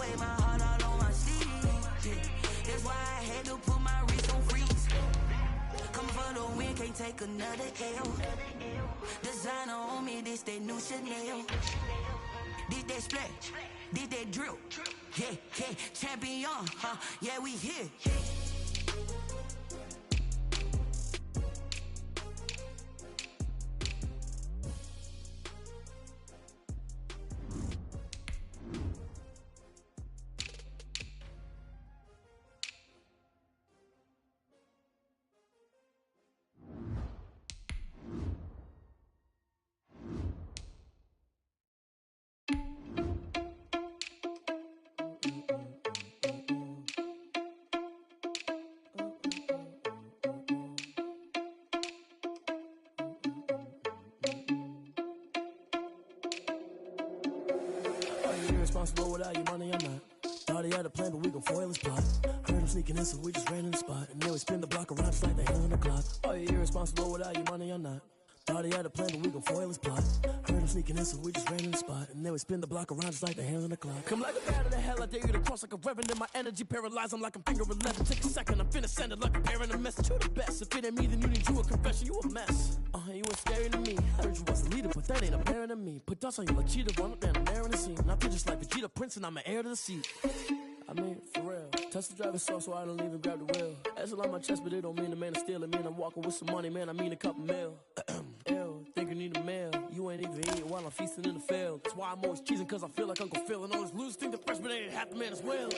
wear my heart all on my sleeve. That's why I had to put my wrist on freeze. Come for the win, can't take another L. Designer on me, this that new Chanel. This that splash, this that drill. Yeah, champion, yeah, we here. Irresponsible without your money, I'm not. Thought he had a plan, but we gon' foil his plot. Heard him sneaking in, so we just ran in the spot. And then we spin the block around just like the hand on the clock. Are you irresponsible without your money, I'm not. Thought he had a plan, but we gon' foil his plot. Heard him sneaking in, so we just ran in the spot. And then we spin the block around just like the hands on the clock. Come like a bat of the hell, I dare you to cross like a reverend. My energy paralyzed, I'm like I'm finger 11. Take a second, I'm finna send it like a parent a message. You the best, if it ain't me, then you need you a confession. You a mess, you ain't scary to me. Heard you was a leader, but that ain't apparent to me. Put dust on you like cheetah, run up there and there in the scene. I feel just like Vegeta Prince and I'm an heir to the seat. I mean, for real. Touch the driver's soft so I don't even grab the wheel. That's on my chest, but it don't mean the man is stealing. Man, I'm walking with some money, man, I mean a couple mil. Ew, think you need a meal. You ain't even eating while I'm feasting in the field. That's why I'm always cheesing, cause I feel like Uncle Phil. And all those losers think the freshman ain't half the man as well.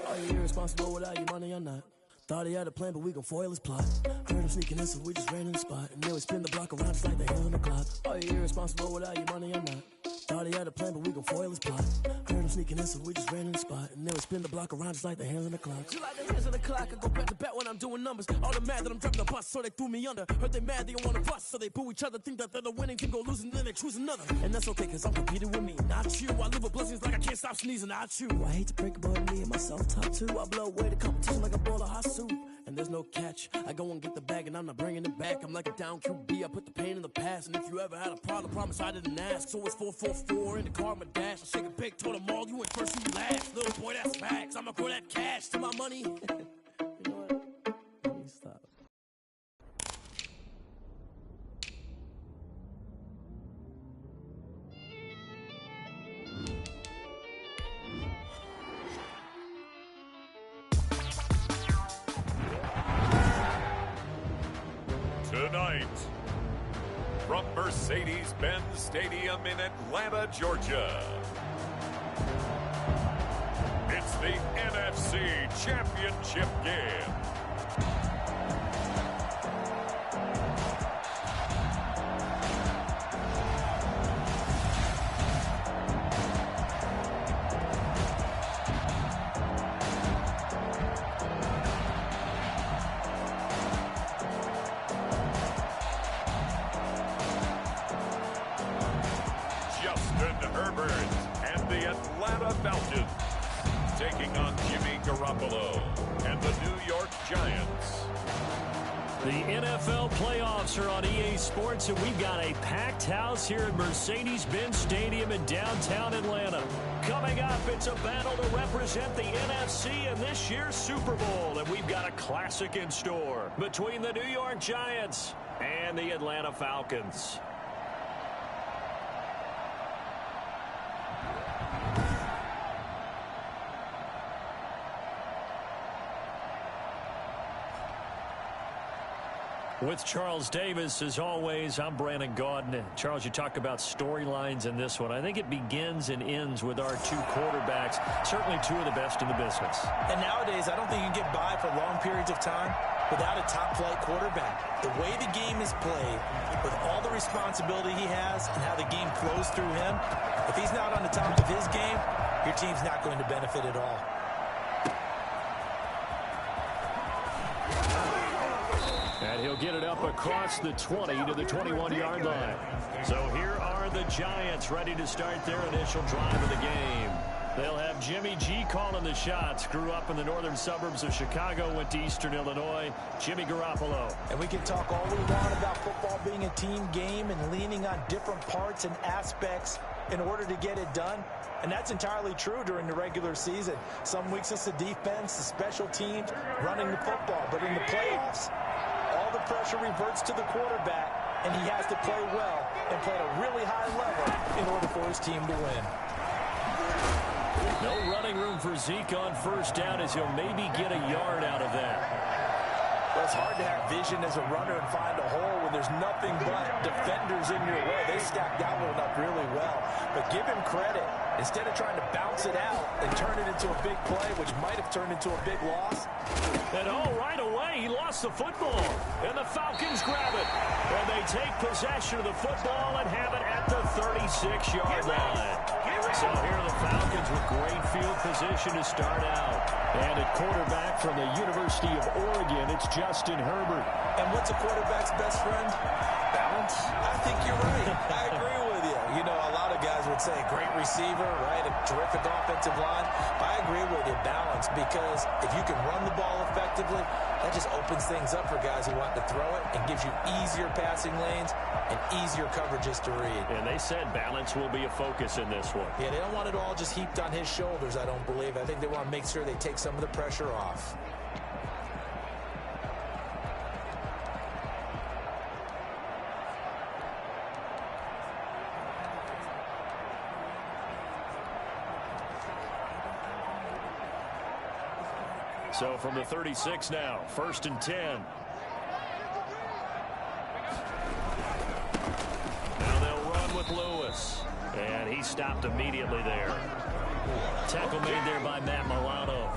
Are you irresponsible without your money or not? Thought he had a plan, but we gon' foil his plot. Heard him sneaking in, so we just ran in the spot. And then we spin the block around just like the hands on the clock. Are you irresponsible without your money or not? Thought he had a plan, but we gon' foil his plot. Heard him sneaking in, so we just ran in the spot. And then we spin the block around just like the hands on the clock. Just like the hands on the clock, I go back to back when I'm doing numbers. All the mad that I'm driving the bus, so they threw me under. Heard they mad, they don't wanna bust, so they boo each other. Think that they're the winning team, go losing, then they choose another. And that's okay, cause I'm competing with me, not you. I live with blessings like I can't stop sneezing, not you. I hate to break it, but me and myself top two. I blow away the competition like a bowl of hot soup. And there's no catch, I go and get the bag and I'm not bringing it back. I'm like a down QB, I put the pain in the past. And if you ever had a problem, promise I didn't ask. So it's 4-4-4 in the car, my dash. I shake a big, told them all, you went first, you last. Little boy, that's facts, I'ma grow that cash to my money. You know what? Let me stop. Tonight, from Mercedes-Benz Stadium in Atlanta, Georgia, it's the NFC Championship game. And the Atlanta FALCONS taking on Jimmy Garoppolo and the New York Giants. The NFL playoffs are on EA Sports, and we've got a packed house here at Mercedes-Benz Stadium in downtown Atlanta. Coming up, it's a battle to represent the NFC in this year's Super Bowl, and we've got a classic in store between the New York Giants and the Atlanta FALCONS. With Charles Davis, as always, I'm Brandon Gaudin. Charles, you talk about storylines in this one. I think it begins and ends with our two quarterbacks, certainly two of the best in the business. And nowadays, I don't think you can get by for long periods of time without a top-flight quarterback. The way the game is played, with all the responsibility he has and how the game flows through him, if he's not on the top of his game, your team's not going to benefit at all. And he'll get it up across the 20 to the 21-yard line. So here are the Giants ready to start their initial drive of the game. They'll have Jimmy G calling the shots. Grew up in the northern suburbs of Chicago, went to Eastern Illinois. Jimmy Garoppolo. And we can talk all we want about football being a team game and leaning on different parts and aspects in order to get it done. And that's entirely true during the regular season. Some weeks it's the defense, the special teams, running the football. But in the playoffs, all the pressure reverts to the quarterback, and he has to play well and play at a really high level in order for his team to win. No running room for Zeke on first down as he'll maybe get a yard out of that. Well, it's hard to have vision as a runner and find a hole when there's nothing but defenders in your way. They stacked that one up really well. But give him credit. Instead of trying to bounce it out and turn it into a big play, which might have turned into a big loss. And right away, he lost the football. And the Falcons grab it. And they take possession of the football and have it at the 36-yard line. So here are the Falcons with great field position to start out. And at quarterback from the University of Oregon, it's Justin Herbert. And what's a quarterback's best friend? Balance? I think you're right. I agree with you. You know, a lot of guys would say great receiver, right? A terrific offensive line. But I agree with you, balance, because if you can run the ball effectively, that just opens things up for guys who want to throw it and gives you easier passing lanes and easier coverages to read. And they said balance will be a focus in this one. Yeah, they don't want it all just heaped on his shoulders, I don't believe. I think they want to make sure they take some of the pressure off. So from the 36 now, 1st and 10. Now they'll run with Lewis. And he stopped immediately there. Tackle made there by Matt Milano.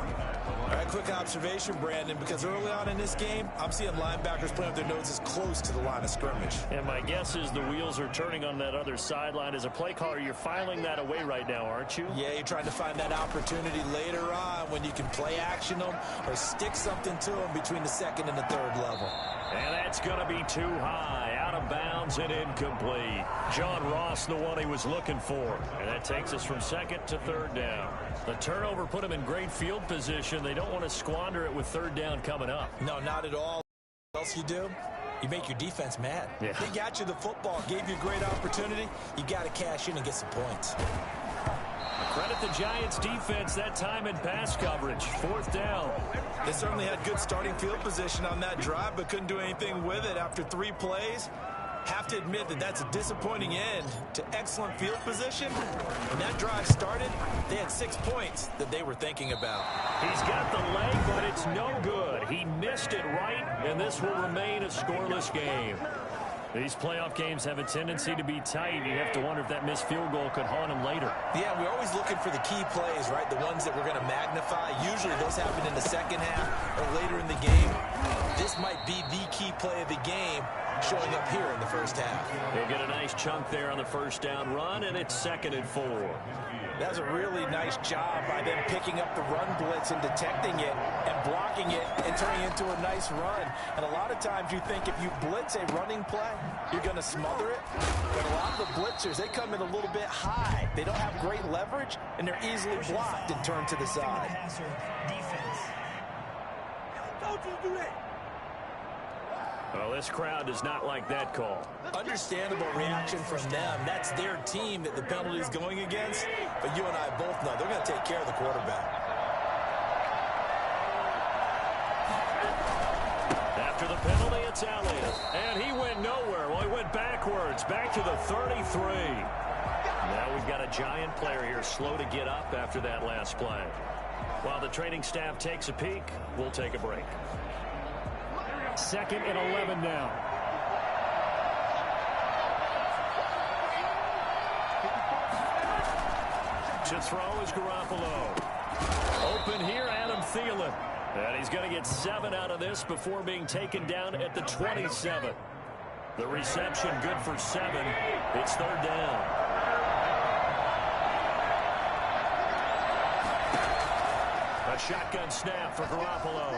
All right, quick observation, Brandon, because early on in this game, I'm seeing linebackers playing with their noses close to the line of scrimmage. And my guess is the wheels are turning on that other sideline. As a play caller, you're filing that away right now, aren't you? Yeah, you're trying to find that opportunity later on when you can play action them or stick something to them between the second and the third level. And that's going to be too high, out of bounds and incomplete. John Ross, the one he was looking for. And that takes us from second to third down. The turnover put him in great field position. They don't want to squander it with third down coming up. No, not at all. What else you do? You make your defense mad. Yeah. They got you the football, gave you a great opportunity. You got to cash in and get some points. Credit the Giants defense that time in pass coverage. 4th down. They certainly had good starting field position on that drive, but couldn't do anything with it after 3 plays. Have to admit that that's a disappointing end to excellent field position. When that drive started, they had 6 points that they were thinking about. He's got the leg, but it's no good. He missed it right, and this will remain a scoreless game. These playoff games have a tendency to be tight. You have to wonder if that missed field goal could haunt him later. Yeah, we're always looking for the key plays, right? The ones that we're going to magnify. Usually those happen in the second half or later in the game. This might be the key play of the game showing up here in the first half. He'll get a nice chunk there on the first down run, and it's 2nd and 4. That's a really nice job by them picking up the run blitz and detecting it and blocking it and turning it into a nice run. And a lot of times you think if you blitz a running play, you're going to smother it. But a lot of the blitzers, they come in a little bit high. They don't have great leverage, and they're easily blocked and turned to the side. Don't you do that. Well, this crowd does not like that call. Understandable reaction from them. That's their team that the penalty is going against. But you and I both know they're going to take care of the quarterback. After the penalty, it's Elliott. And he went nowhere. Well, he went backwards, back to the 33. Now we've got a Giant player here slow to get up after that last play. While the training staff takes a peek, we'll take a break. 2nd and 11 now. To throw is Garoppolo. Open here, Adam Thielen. And he's going to get 7 out of this before being taken down at the 27. The reception good for 7. It's 3rd down. A shotgun snap for Garoppolo.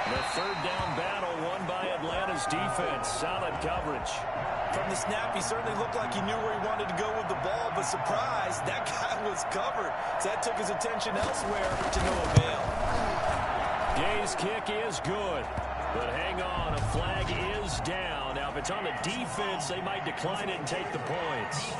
The 3rd down battle won by Atlanta's defense. Solid coverage. From the snap, he certainly looked like he knew where he wanted to go with the ball, but surprise, that guy was covered. So that took his attention elsewhere to no avail. Gay's kick is good. But hang on, a flag is down. Now, if it's on the defense, they might decline it and take the points.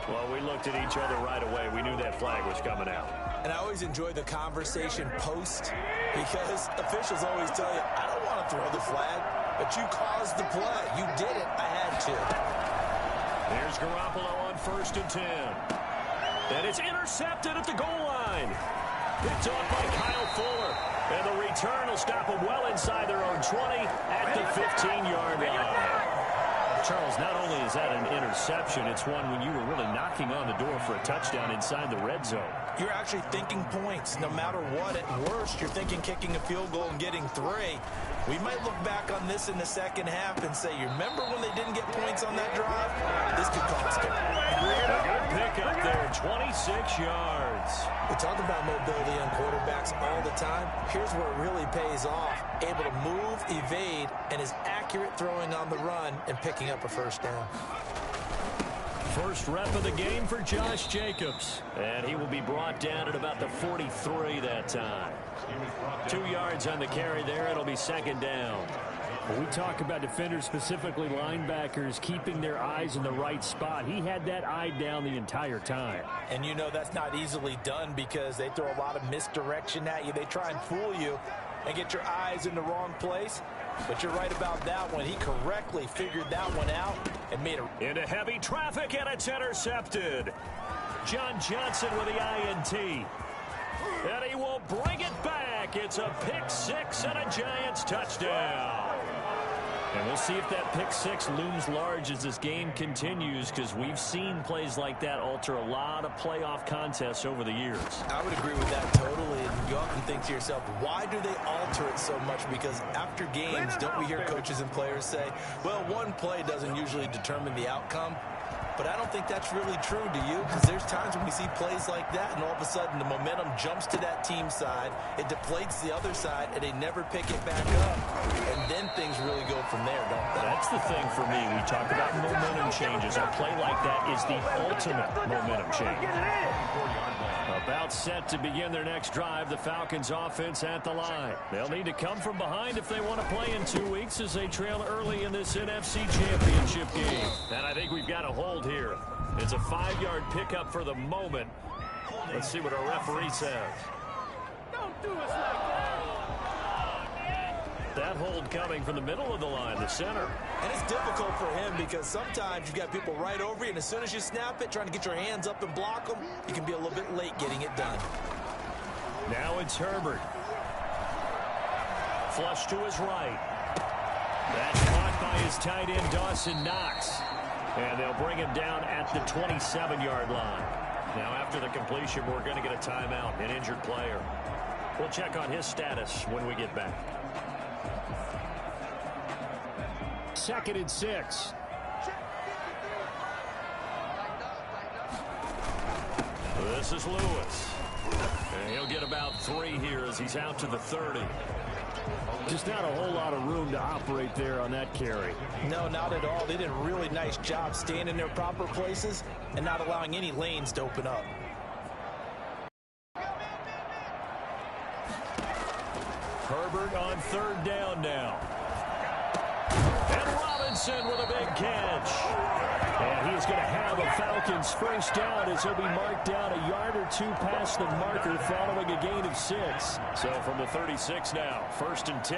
Well, we looked at each other right away. We knew that flag was coming out. And I always enjoy the conversation post because officials always tell you, I don't want to throw the flag, but you caused the play. You did it. I had to. Here's Garoppolo on 1st and 10. And it's intercepted at the goal line. Picked off by Kyle Fuller. And the return will stop them well inside their own 20 at the 15-yard line. Charles, not only is that an interception, it's one when you were really knocking on the door for a touchdown inside the red zone. You're actually thinking points. No matter what, at worst, you're thinking kicking a field goal and getting 3. We might look back on this in the second half and say, you remember when they didn't get points on that drive? This could cost them. A good pick up there, 26 yards. We talk about mobility on quarterbacks all the time. Here's where it really pays off. Able to move, evade, and is accurate throwing on the run and picking up a first down. First rep of the game for Josh Jacobs. And he will be brought down at about the 43 that time. 2 yards on the carry there. It'll be second down. When we talk about defenders, specifically linebackers, keeping their eyes in the right spot, he had that eye down the entire time. And you know that's not easily done because they throw a lot of misdirection at you. They try and fool you and get your eyes in the wrong place. But you're right about that one. He correctly figured that one out and made it. Into heavy traffic, and it's intercepted. John Johnson with the INT. And he will bring it back. It's a pick 6 and a Giants touchdown. And we'll see if that pick 6 looms large as this game continues, because we've seen plays like that alter a lot of playoff contests over the years. I would agree with that totally. And you often think to yourself, why do they alter it so much? Because after games, don't we hear coaches and players say, well, one play doesn't usually determine the outcome? But I don't think that's really true, do you? Because there's times when we see plays like that, and all of a sudden the momentum jumps to that team side, it deflates the other side, and they never pick it back up. And then things really go from there, don't they? That's the thing for me. We talk about momentum changes. A play like that is the ultimate momentum change. About set to begin their next drive, the Falcons offense at the line. They'll need to come from behind if they want to play in 2 weeks as they trail early in this NFC Championship game. And I think we've got a hold here. It's a 5-yard pickup for the moment. Let's see what our referee says. Don't do us like that. That hold coming from the middle of the line, the center. And it's difficult for him because sometimes you've got people right over you, and as soon as you snap it, trying to get your hands up and block them, you can be a little bit late getting it done. Now it's Herbert. Flush to his right. That's caught by his tight end, Dawson Knox. And they'll bring him down at the 27-yard line. Now after the completion, we're going to get a timeout, an injured player. We'll check on his status when we get back. 2nd and 6. This is Lewis. And he'll get about 3 here as he's out to the 30. Just not a whole lot of room to operate there on that carry. No, not at all. They did a really nice job staying in their proper places and not allowing any lanes to open up. Herbert on 3rd down now. And Robinson with a big catch. And he's going to have a Falcons first down as he'll be marked down a yard or 2 past the marker following a gain of 6. So from the 36 now, 1st and 10.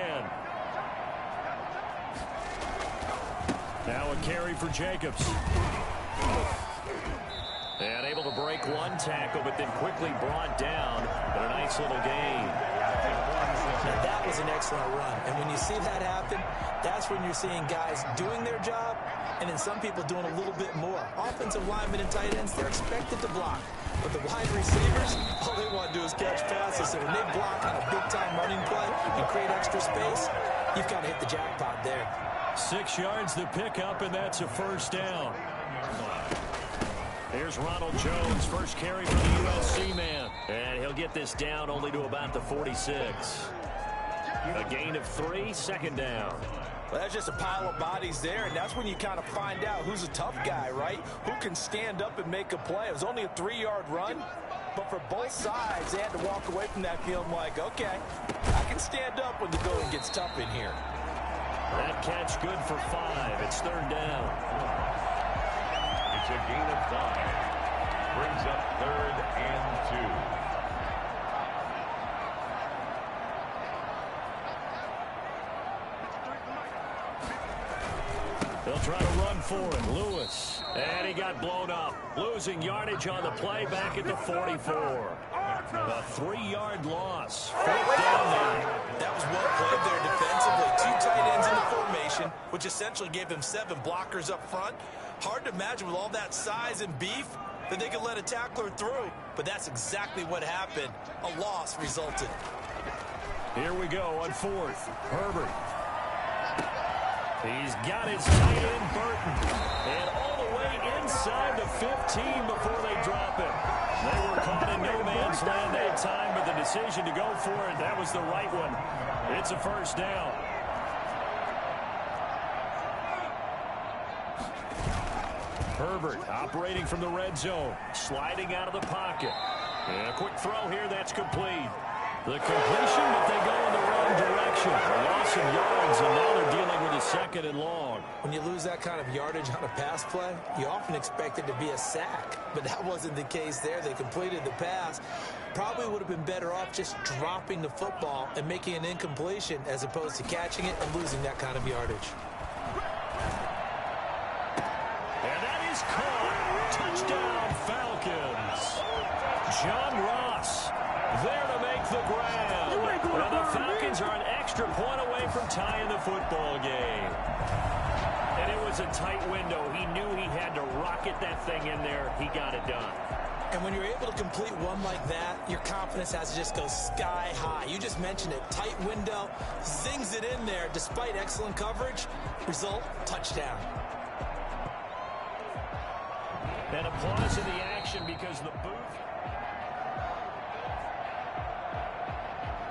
Now a carry for Jacobs. And able to break 1 tackle, but then quickly brought down. But a nice little gain. Now that was an excellent run. And when you see that happen, that's when you're seeing guys doing their job and then some people doing a little bit more. Offensive linemen and tight ends, they're expected to block. But the wide receivers, all they want to do is catch passes. So when they block on a big-time running play and create extra space, you've got to hit the jackpot there. 6 yards the pickup, and that's a first down. Here's Ronald Jones, first carry for the USC man. And he'll get this down only to about the 46. A gain of 3, 2nd down. Well, that's just a pile of bodies there, and that's when you kind of find out who's a tough guy, right? Who can stand up and make a play. It was only a 3-yard run, But for both sides, they had to walk away from that feeling like, okay, I can stand up when the going gets tough in here. That catch good for 5. It's 3rd down. It's a gain of 5. Brings up 3rd and 2. They'll try to run for him. Lewis. And he got blown up. Losing yardage on the play back at the 44. A 3-yard loss. 4th down now. That was well played there defensively. 2 tight ends in the formation, which essentially gave them 7 blockers up front. Hard to imagine with all that size and beef that they could let a tackler through. But that's exactly what happened. A loss resulted. Here we go on 4th. Herbert. He's got his tight end, Burton. And all the way inside the 15 before they drop it. They were caught in no man's land that time, but the decision to go for it, that was the right one. It's a 1st down. Herbert operating from the red zone, sliding out of the pocket. And a quick throw here, that's complete. The completion, but they go in the wrong direction. A loss of yards, and now they're dealing with a 2nd and long. When you lose that kind of yardage on a pass play, you often expect it to be a sack. But that wasn't the case there. They completed the pass. Probably would have been better off just dropping the football and making an incompletion as opposed to catching it and losing that kind of yardage. And that is caught. Touchdown, Falcons. John Ross there to make the grab. And the Falcons are an extra point away from tying the football game. And it was a tight window. He knew he had to rocket that thing in there. He got it done. And when you're able to complete one like that, your confidence has to just go sky high. You just mentioned it. Tight window, zings it in there despite excellent coverage. Result, touchdown. And a pause in the action because the booth.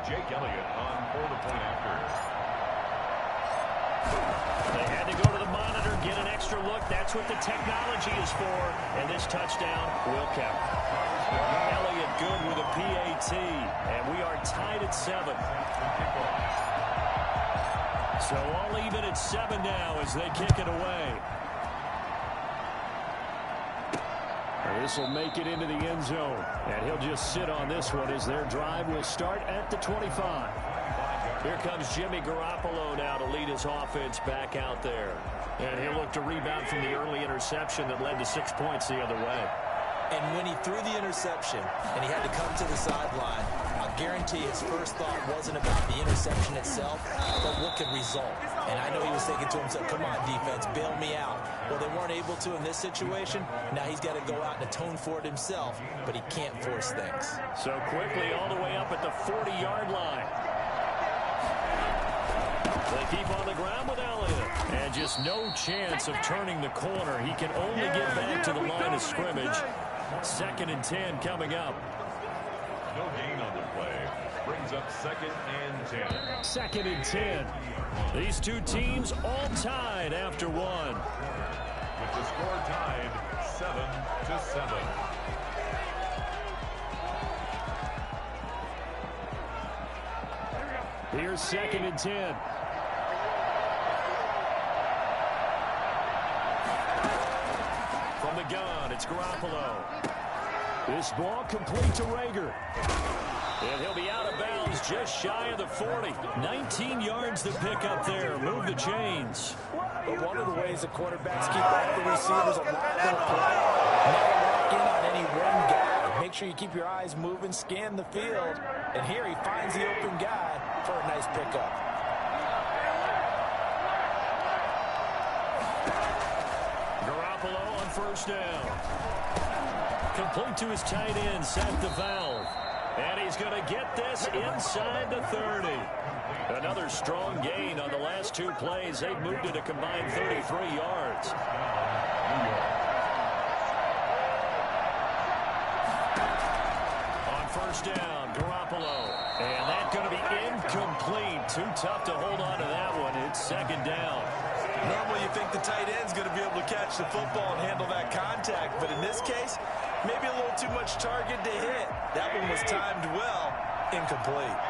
Jake Elliott on for the point after. They had to go to the monitor, get an extra look. That's what the technology is for. And this touchdown will count. Elliott good with a PAT. And we are tied at 7. So all even at 7 now as they kick it away. This will make it into the end zone. And he'll just sit on this one as their drive will start at the 25. Here comes Jimmy Garoppolo now to lead his offense back out there. And he'll look to rebound from the early interception that led to 6 points the other way. And when he threw the interception and he had to come to the sideline, I'll guarantee his first thought wasn't about the interception itself, but what could result. And I know he was thinking to himself, come on, defense, bail me out. Well, they weren't able to in this situation. Now he's got to go out and atone for it himself, but he can't force things. So quickly all the way up at the 40-yard line. They keep on the ground with Elliott. And just no chance of turning the corner. He can only get back to the line of scrimmage. 2nd and 10 coming up. No gain on the play. Brings up 2nd and 10. 2nd and 10. These two teams all tied after 1. With the score tied 7-7. Here's 2nd and 10. From the gun, it's Garoppolo. This ball complete to Rager. And he'll be out of bounds just shy of the 40. 19 yards to pick up there. Move the chains. But one of the ways the quarterbacks keep off the receivers a lot of play. Never lock in on any one guy. Make sure you keep your eyes moving, scan the field. And here he finds the open guy for a nice pickup. Garoppolo on 1st down. Complete to his tight end, Seth the Valve. And he's going to get this inside the 30. Another strong gain on the last 2 plays. They've moved it a combined 33 yards. On 1st down, Garoppolo. And that's going to be incomplete. Too tough to hold on to that one. It's 2nd down. Normally you think the tight end's going to be able to catch the football and handle that contact, but in this this case, maybe a little too much target to hit. That one was timed well, incomplete.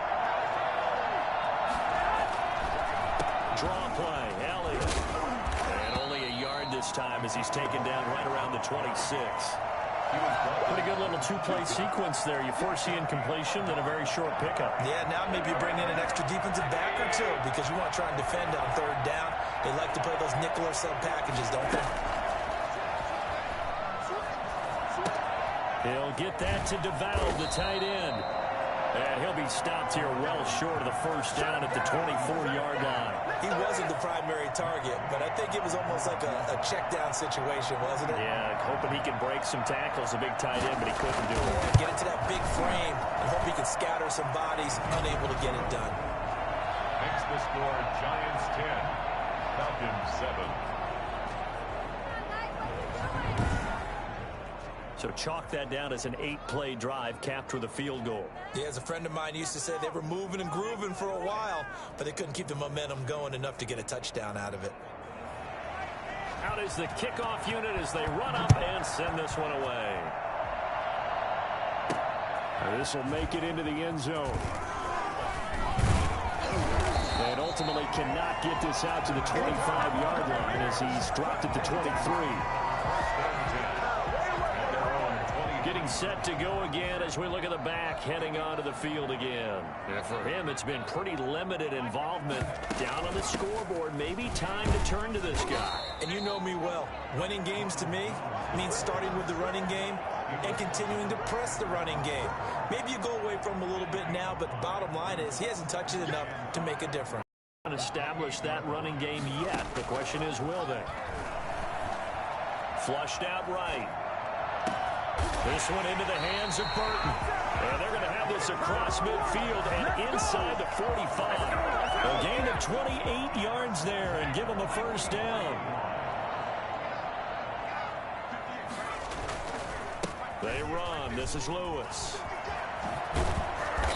Draw play, Elliott. And only a yard this time as he's taken down right around the 26. Pretty good little two-play sequence there. You force the incompletion, then a very short pickup. Yeah, now maybe you bring in an extra defensive back or two because you want to try and defend on third down. They like to play those nickel or sub packages, don't they? He'll get that to DeVal, the tight end. And he'll be stopped here well short of the first down at the 24-yard line. He wasn't the primary target, but I think it was almost like a check-down situation, wasn't it? Yeah, hoping he can break some tackles, a big tight end, but he couldn't do it. Yeah, get into that big frame and hope he can scatter some bodies, unable to get it done. Makes the score Giants 10, Falcons 7. So chalk that down as an 8-play drive capped with a field goal. Yeah, as a friend of mine used to say, they were moving and grooving for a while, but they couldn't keep the momentum going enough to get a touchdown out of it. Out is the kickoff unit as they run up and send this one away. This will make it into the end zone. And ultimately cannot get this out to the 25-yard line as he's dropped at the 23. Getting set to go again as we look at the back heading onto the field again. And for him, it's been pretty limited involvement down on the scoreboard. Maybe time to turn to this guy. And you know me well. Winning games to me means starting with the running game and continuing to press the running game. Maybe you go away from him a little bit now, but the bottom line is he hasn't touched it enough to make a difference. Established that running game yet. The question is, will they? Flushed out right. This one into the hands of Burton. And they're going to have this across midfield and inside the 45. A gain of 28 yards there and give them a first down. They run. This is Lewis.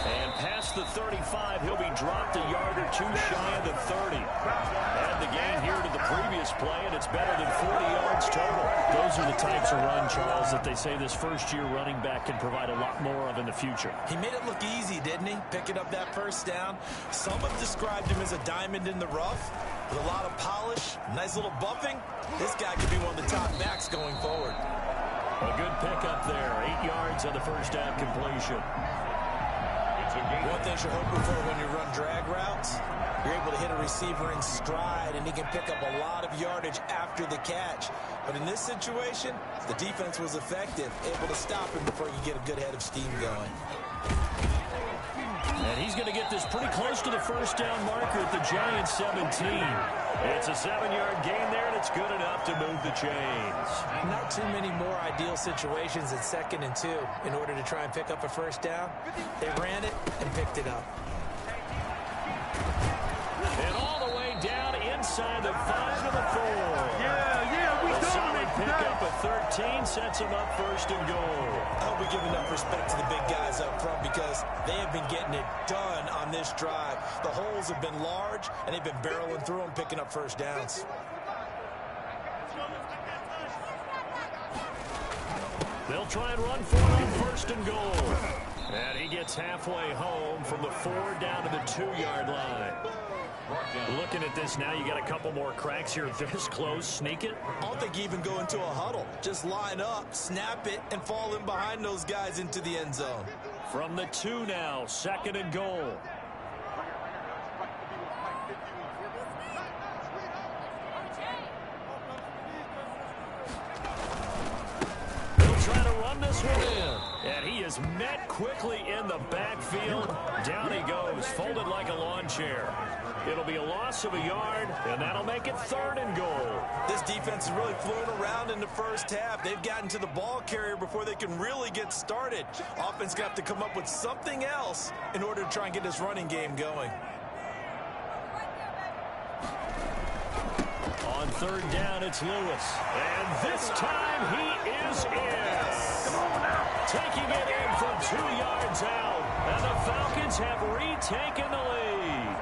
And past the 35, he'll be dropped a yard or two shy of the 30. Add the gain here to the previous play, and it's better than 40 yards total. Those are the types of run, Charles, that they say this first-year running back can provide a lot more of in the future. He made it look easy, didn't he? Picking up that first down. Some have described him as a diamond in the rough with a lot of polish, nice little buffing. This guy could be one of the top backs going forward. A good pickup there. 8 yards on the first down completion. One thing you're hoping for when you run drag routes, you're able to hit a receiver in stride, and he can pick up a lot of yardage after the catch. But in this situation, the defense was effective, able to stop him before you get a good head of steam going. And he's going to get this pretty close to the first down marker at the Giants 17. It's a 7-yard gain there, and it's good enough to move the chains. Not too many more ideal situations at 2nd and 2 in order to try and pick up a first down. They ran it and picked it up. And all the way down inside the 5 to the 4. We solid pickup of 13 sets him up first and goal. I hope we give enough respect to the big guys up front because they have been getting it done on this drive. The holes have been large, and they've been barreling through them, picking up first downs. They'll try and run for it on first and goal. And he gets halfway home from the 4 down to the 2-yard line. Looking at this now, you got a couple more cracks here this close. Sneak it. I don't think you even go into a huddle. Just line up, snap it, and fall in behind those guys into the end zone. From the 2 now, 2nd and goal. They'll try to run this one in. And he is met quickly in the backfield. Down he goes, folded like a lawn chair. It'll be a loss of a yard, and that'll make it 3rd and goal. This defense has really flown around in the first half. They've gotten to the ball carrier before they can really get started. Offense going to have to come up with something else in order to try and get this running game going. On 3rd down, it's Lewis. And this time he is in. Taking it in from 2 yards out. And the Falcons have retaken the lead.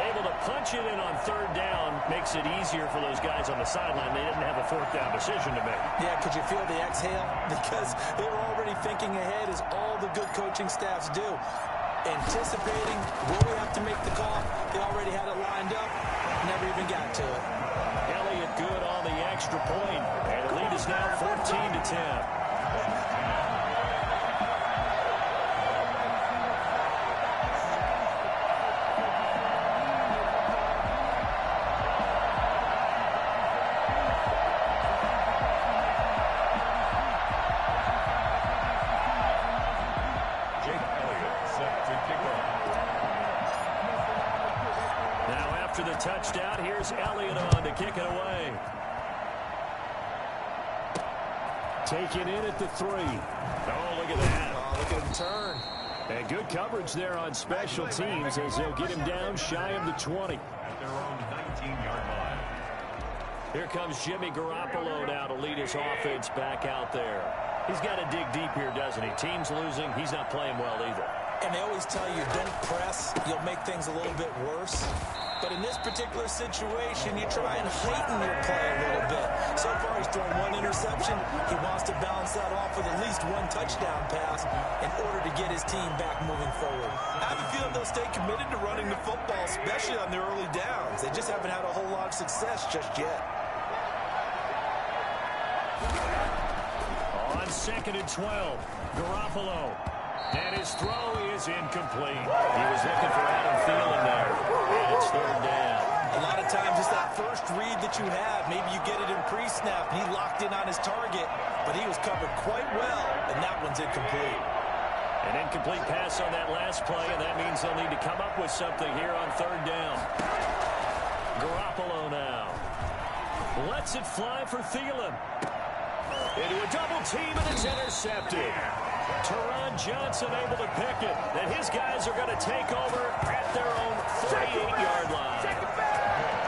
Able to punch it in on third down makes it easier for those guys on the sideline. They didn't have a fourth down decision to make. Yeah, could you feel the exhale? Because they were already thinking ahead, as all the good coaching staffs do. Anticipating, will we have to make the call? They already had it lined up, never even got to it. Elliott good on the extra point, and the lead is now 14-10. The touchdown. Here's Elliott on to kick it away. Taken in at the 3. Oh, look at that. Oh, look at him turn. And good coverage there on special teams as they'll get him down shy of the 20. At their own 19-yard line. Here comes Jimmy Garoppolo now to lead his offense back out there. He's got to dig deep here, doesn't he? Team's losing. He's not playing well either. And they always tell you, don't press. You'll make things a little bit worse. But in this particular situation, you try and heighten your play a little bit. So far, he's thrown 1 interception. He wants to balance that off with at least 1 touchdown pass in order to get his team back moving forward. I have a feeling they'll stay committed to running the football, especially on the early downs. They just haven't had a whole lot of success just yet. On 2nd and 12, Garoppolo. And his throw is incomplete. He was looking for Adam Thielen there. And it's third down. A lot of times it's that first read that you have. Maybe you get it in pre-snap, and he locked in on his target, but he was covered quite well, and that one's incomplete. An incomplete pass on that last play, and that means they'll need to come up with something here on third down. Garoppolo now. Lets it fly for Thielen. Into a double team, and it's intercepted. Teron Johnson able to pick it. Then his guys are going to take over at their own 38-yard line.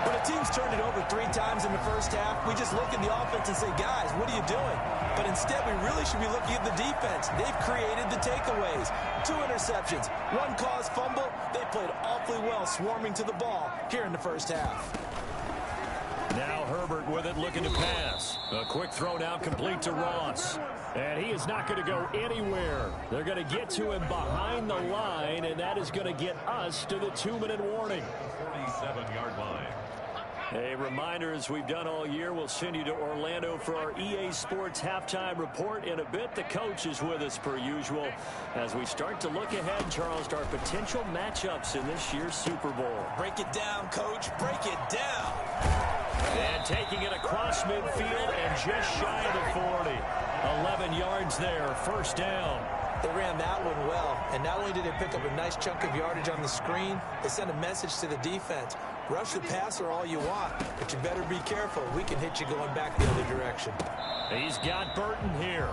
When a team's turned it over 3 times in the first half, we just look at the offense and say, guys, what are you doing? But instead, we really should be looking at the defense. They've created the takeaways. 2 interceptions, 1 caused fumble. They played awfully well swarming to the ball here in the first half. Now Herbert with it, looking to pass. A quick throw now complete to Ross. And he is not going to go anywhere. They're going to get to him behind the line, and that is going to get us to the 2-minute warning. 47-yard line. A reminder, as we've done all year, we'll send you to Orlando for our EA Sports halftime report in a bit. The coach is with us per usual as we start to look ahead, Charles, to our potential matchups in this year's Super Bowl. Break it down, coach. Break it down. And taking it across midfield and just shy of the 40. 11 yards there, first down. They ran that one well, and not only did they pick up a nice chunk of yardage on the screen, they sent a message to the defense. Rush the passer all you want, but you better be careful. We can hit you going back the other direction. He's got Burton here.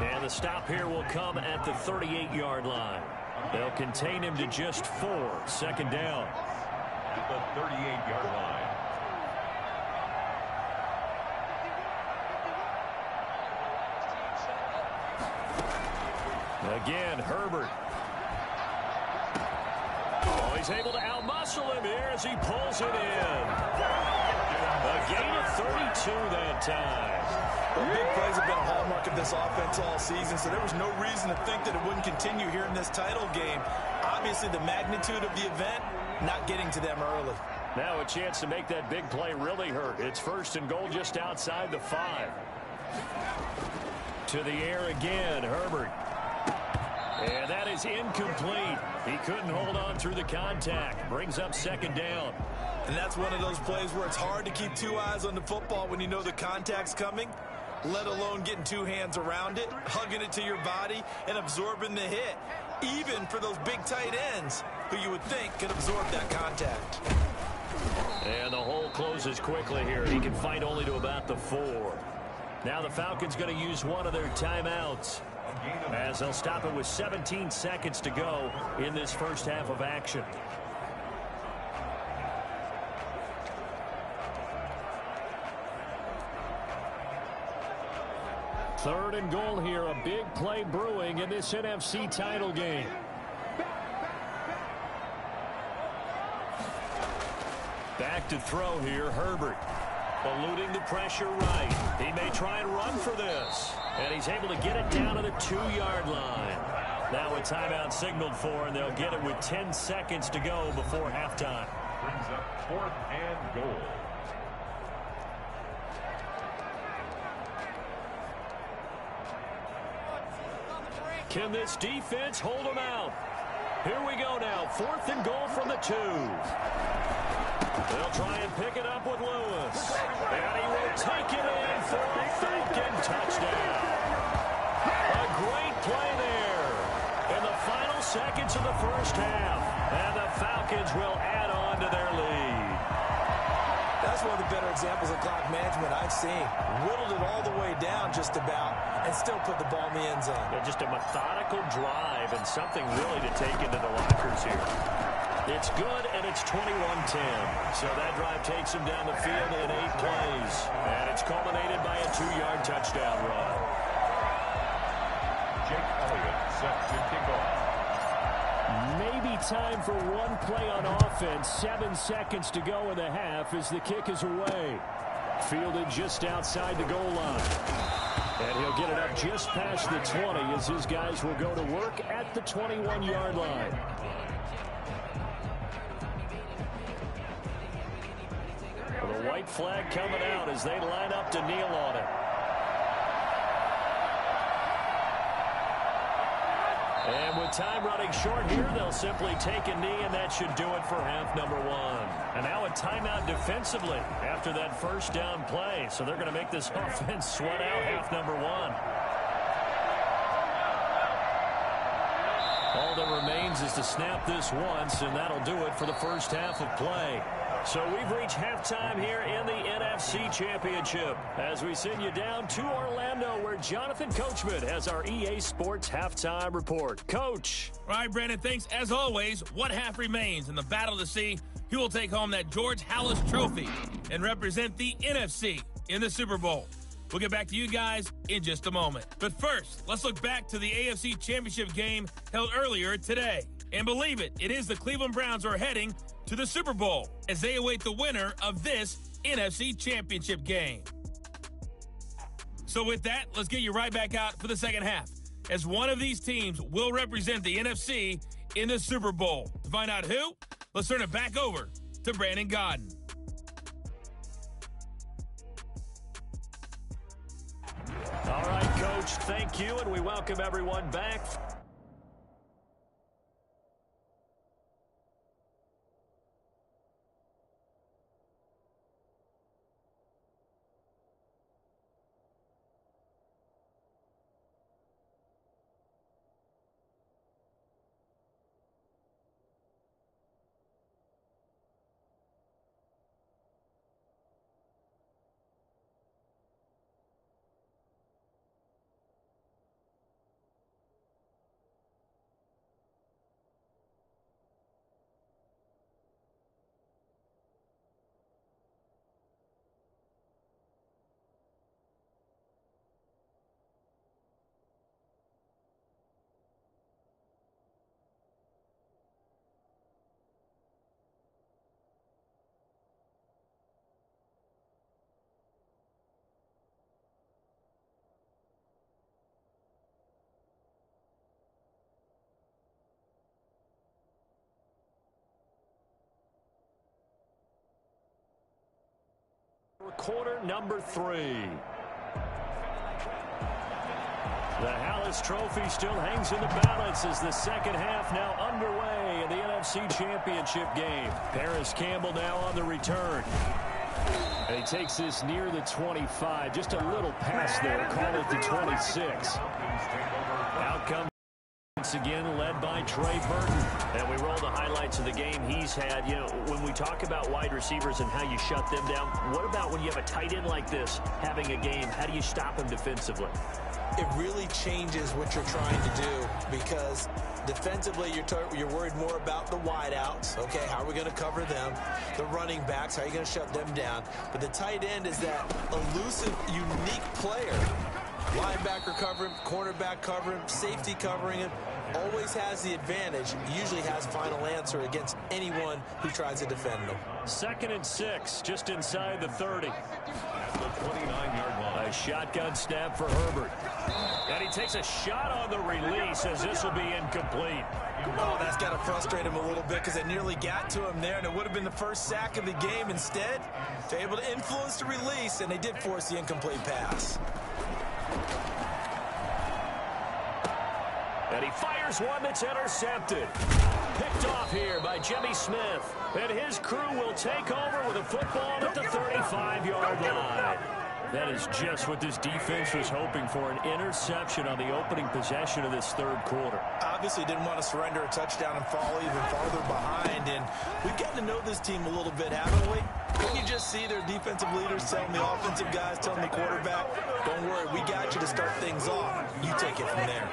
And the stop here will come at the 38-yard line. They'll contain him to just 4, second down. At the 38-yard line. Again, Herbert. Oh, he's able to outmuscle him here as he pulls it in. A gain of 32 that time. Well, big plays have been a hallmark of this offense all season, so there was no reason to think that it wouldn't continue here in this title game. Obviously, the magnitude of the event, not getting to them early. Now a chance to make that big play really hurt. It's first and goal just outside the 5. To the air again, Herbert. And that is incomplete. He couldn't hold on through the contact. Brings up second down. And that's one of those plays where it's hard to keep 2 eyes on the football when you know the contact's coming, let alone getting 2 hands around it, hugging it to your body, and absorbing the hit, even for those big tight ends who you would think could absorb that contact. And the hole closes quickly here. He can fight only to about the 4. Now the Falcons going to use one of their timeouts, as they'll stop it with 17 seconds to go in this first half of action. Third and goal here, a big play brewing in this NFC title game. Back to throw here, Herbert. Eluding the pressure right. He may try and run for this. And he's able to get it down to the 2-yard line. Now a timeout signaled for, and they'll get it with 10 seconds to go before halftime. Brings up 4th and goal. Can this defense hold them out? Here we go now. 4th and goal from the 2. They'll try and pick it up with Lewis. And he will take it in for a Falcon touchdown. A great play there in the final seconds of the first half. And the Falcons will add on to their lead. That's one of the better examples of clock management I've seen. Whittled it all the way down just about and still put the ball in the end zone. Yeah, just a methodical drive and something really to take into the lockers here. It's good, and it's 21-10. So that drive takes him down the field in 8 plays. And it's culminated by a 2-yard touchdown run. Jake Elliott set to kick off. Maybe time for one play on offense. 7 seconds to go in the half as the kick is away. Fielded just outside the goal line. And he'll get it up just past the 20 as his guys will go to work at the 21-yard line. The white flag coming out as they line up to kneel on it. And with time running short here, they'll simply take a knee, and that should do it for half number 1. And now a timeout defensively after that first down play. So they're going to make this offense sweat out half number 1. All that remains is to snap this once, and that'll do it for the first half of play. So we've reached halftime here in the NFC Championship as we send you down to Orlando where Jonathan Coachman has our EA Sports Halftime Report. Coach. All right, Brandon, thanks. As always, what half remains in the battle to see who will take home that George Halas Trophy and represent the NFC in the Super Bowl. We'll get back to you guys in just a moment. But first, let's look back to the AFC Championship game held earlier today. And believe it, it is the Cleveland Browns who are heading to the Super Bowl as they await the winner of this NFC Championship game. So with that, let's get you right back out for the second half, as one of these teams will represent the NFC in the Super Bowl. To find out who, let's turn it back over to Brandon Godden. All right, Coach, thank you, and we welcome everyone back. Quarter number 3. The Halas Trophy still hangs in the balance as the second half now underway in the NFC Championship game. Paris Campbell now on the return. And he takes this near the 25. Just a little pass there. Call it the 26. Out comes again, led by Trey Burton. And we roll the highlights of the game he's had. You know, when we talk about wide receivers and how you shut them down, what about when you have a tight end like this having a game? How do you stop him defensively? It really changes what you're trying to do, because defensively you're worried more about the wideouts. Okay, how are we going to cover them? The running backs, how are you going to shut them down? But the tight end is that elusive, unique player. Linebacker cover him, cornerback cover him, safety covering him. always has the advantage, usually has final answer against anyone who tries to defend them. 2nd and 6, just inside the 30. At the 29-yard line. A shotgun snap for Herbert. And he takes a shot on the release as this will be incomplete. Oh, that's got to frustrate him a little bit because it nearly got to him there, and it would have been the first sack of the game. Instead, they're able to influence the release, and they did force the incomplete pass. And he fires one that's intercepted. Picked off here by Jimmy Smith. And his crew will take over with a football at the 35-yard line. That is just what this defense was hoping for, an interception on the opening possession of this third quarter. Obviously didn't want to surrender a touchdown and fall even farther behind, and we've gotten to know this team a little bit, haven't we? Can you just see their defensive leaders telling the offensive guys, telling the quarterback, don't worry, we got you to start things off. You take it from there.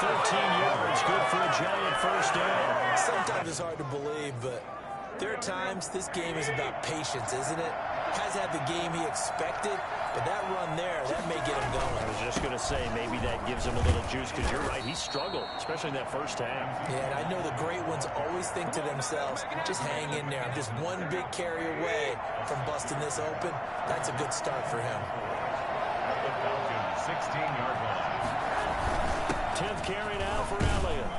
13 yards, good for a giant first down. Sometimes it's hard to believe, but there are times this game is about patience, isn't it? Has had the game he expected, but that run there, that may get him going. I was just going to say, maybe that gives him a little juice, because you're right, he struggled, especially in that first half. Yeah, and I know the great ones always think to themselves, just hang in there. I'm just one big carry away from busting this open. That's a good start for him. The Falcons, 16-yard line. 10th carry now for Elliott.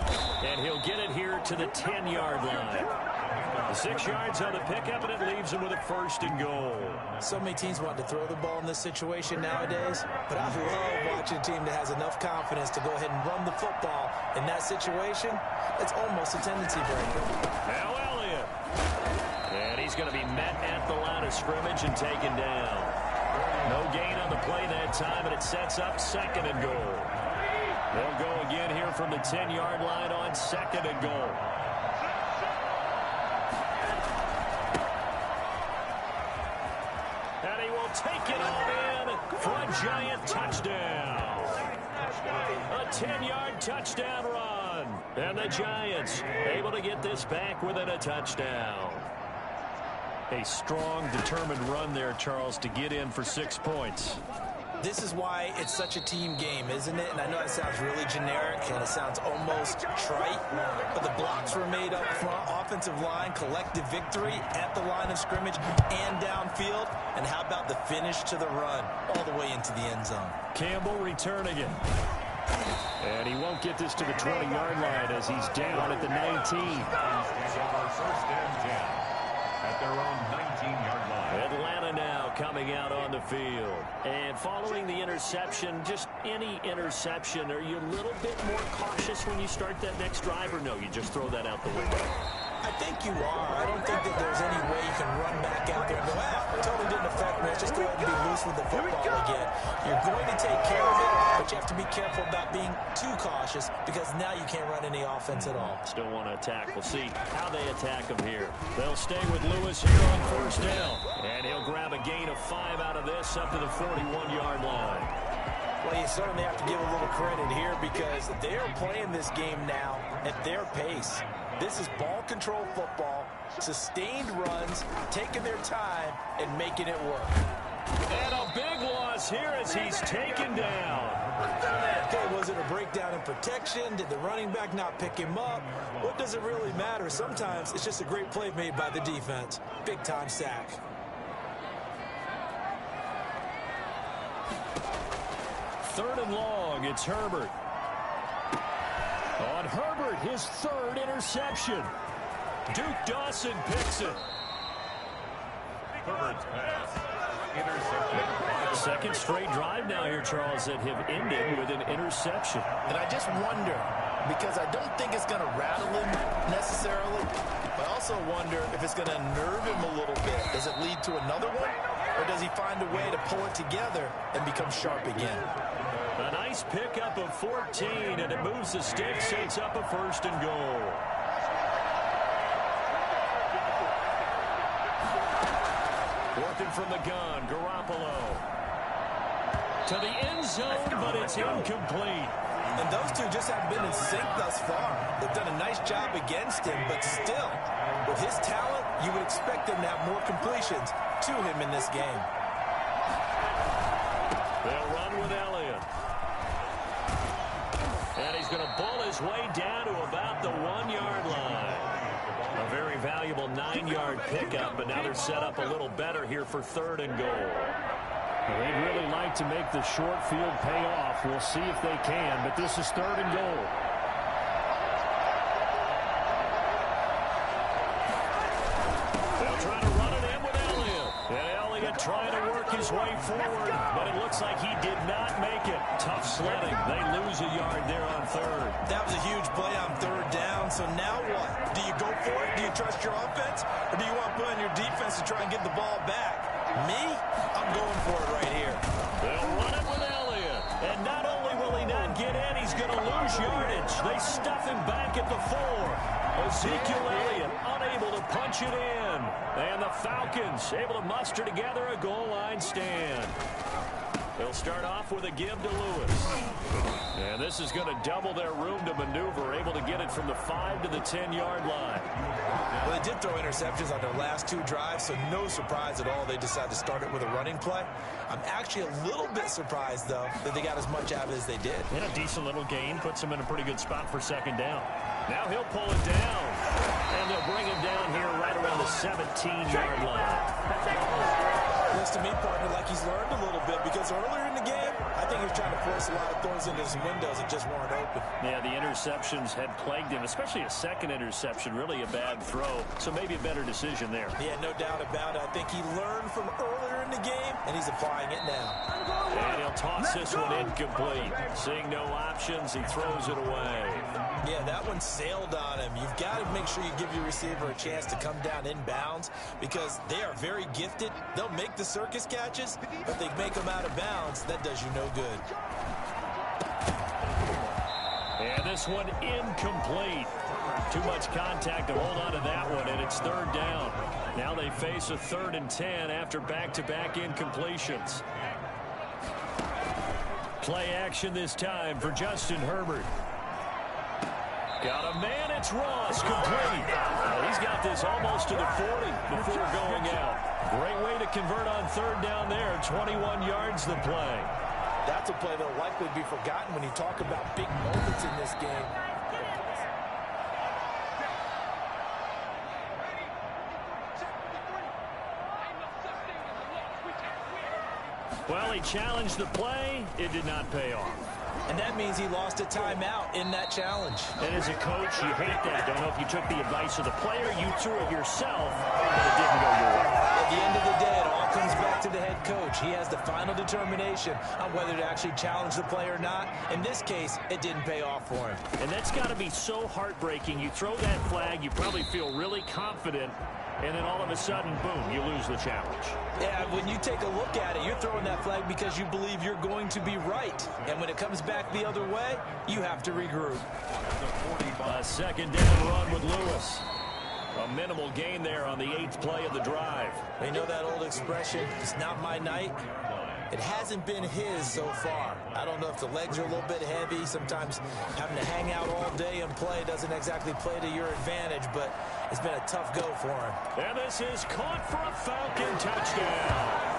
And he'll get it here to the 10-yard line. 6 yards on the pickup, and it leaves him with a 1st and goal. So many teams want to throw the ball in this situation nowadays, but I love watching a team that has enough confidence to go ahead and run the football. In that situation, it's almost a tendency breaker. Now Elliott. And he's going to be met at the line of scrimmage and taken down. No gain on the play that time, and it sets up 2nd and goal. They'll go again here from the 10-yard line on 2nd and goal. And he will take it all in for a giant touchdown. A 10-yard touchdown run. And the Giants able to get this back within a touchdown. A strong, determined run there, Charles, to get in for 6 points. This is why it's such a team game, isn't it? And I know it sounds really generic and it sounds almost trite, but the blocks were made up front, offensive line, collective victory at the line of scrimmage and downfield. And how about the finish to the run all the way into the end zone? Campbell returning it. And he won't get this to the 20-yard line as he's down at the 19. First and 10 at their own 19-yard line. Atlanta now coming out on the field. And following the interception, just any interception, are you a little bit more cautious when you start that next drive, or no, you just throw that out the window? I think you are. I don't think that there's any way you can run back out there and go, it totally didn't affect me. Let's just go ahead and be loose with the football again. You're going to take care of it, but you have to be careful about being too cautious because now you can't run any offense at all. Still want to attack. We'll see how they attack him here. They'll stay with Lewis here on 1st down. And he'll grab a gain of 5 out of this up to the 41-yard line. Well, you certainly have to give a little credit here because they're playing this game now at their pace. This is ball control football, sustained runs, taking their time, and making it work. And a big loss here as he's taken down. Okay, was it a breakdown in protection? Did the running back not pick him up? What does it really matter? Sometimes it's just a great play made by the defense. Big-time sack. Third and long, it's Herbert. On Herbert, his 3rd interception. Duke Dawson picks it. Herbert's pass. Interception. 2nd straight drive now here, Charles, that have ended with an interception. And I just wonder, because I don't think it's going to rattle him necessarily, but I also wonder if it's going to nerve him a little bit. Does it lead to another one? Or does he find a way to pull it together and become sharp again? A nice pickup of 14, and it moves the stick, sets up a 1st and goal. Working from the gun, Garoppolo. To the end zone, but it's incomplete. And those two just haven't been in sync thus far. They've done a nice job against him, but still, with his talent, you would expect him to have more completions to him in this game. They'll run with Elliott. And he's going to ball his his way down to about the 1-yard line. A very valuable 9-yard pickup, but now they're set up a little better here for 3rd and goal. Well, they'd really like to make the short field pay off. We'll see if they can, but this is 3rd and goal. They'll try to run it in with Elliott. And Elliott trying to work his way forward, but it looks like he did not make it. Tough sledding. They lose a yard there on 3rd. That was a huge play on 3rd down, so now what? Do you go for it? Do you trust your offense? Or do you want to put on your defense to try and get the ball back? Me? I'm going for it right here. They'll run it with Elliott. And not only will he not get in, he's going to lose yardage. They stuff him back at the 4. Ezekiel Elliott unable to punch it in. And the Falcons able to muster together a goal line stand. They'll start off with a give to Lewis. And this is going to double their room to maneuver, able to get it from the 5 to the 10-yard line. Well, they did throw interceptions on their last 2 drives, so no surprise at all they decided to start it with a running play. I'm actually a little bit surprised, though, that they got as much out of it as they did. And a decent little gain puts them in a pretty good spot for 2nd down. Now he'll pull it down. And they'll bring him down here right around the 17-yard line. Looks to me, partner, like he's learned a little bit, because earlier in the game, I think he was trying to force a lot of throws into some windows that just weren't open. Yeah, the interceptions had plagued him, especially a 2nd interception, really a bad throw. So maybe a better decision there. Yeah, no doubt about it. I think he learned from earlier in the game, and he's applying it now. And he'll toss this one incomplete. Seeing no options, he throws it away. Yeah, that one sailed on him. You've got to make sure you give your receiver a chance to come down inbounds, because they are very gifted. They'll make the circus catches, but they make them out of bounds. That does you no good. And this one incomplete. Too much contact to hold on to that one, and it's 3rd down. Now they face a 3rd and 10 after back-to-back incompletions. Play action this time for Justin Herbert. Got a man, it's Ross, complete. Well, he's got this almost to the 40 before going out. Great way to convert on 3rd down there. 21 yards the play. That's a play that will likely be forgotten when you talk about big moments in this game. Well, he challenged the play. It did not pay off. And that means he lost a timeout in that challenge. And as a coach, you hate that. Don't know if you took the advice of the player, you threw it yourself, but it didn't go your way. At the end of the day, it all comes back to the head coach. He has the final determination on whether to actually challenge the play or not. In this case, it didn't pay off for him. And that's got to be so heartbreaking. You throw that flag, you probably feel really confident, and then all of a sudden, boom, you lose the challenge. Yeah, when you take a look at it, you're throwing that flag because you believe you're going to be right. And when it comes back the other way, you have to regroup. A 2nd down run with Lewis. A minimal gain there on the 8th play of the drive. You know that old expression, it's not my night? It hasn't been his so far. I don't know if the legs are a little bit heavy. Sometimes having to hang out all day and play doesn't exactly play to your advantage, but it's been a tough go for him. And this is caught for a Falcon touchdown.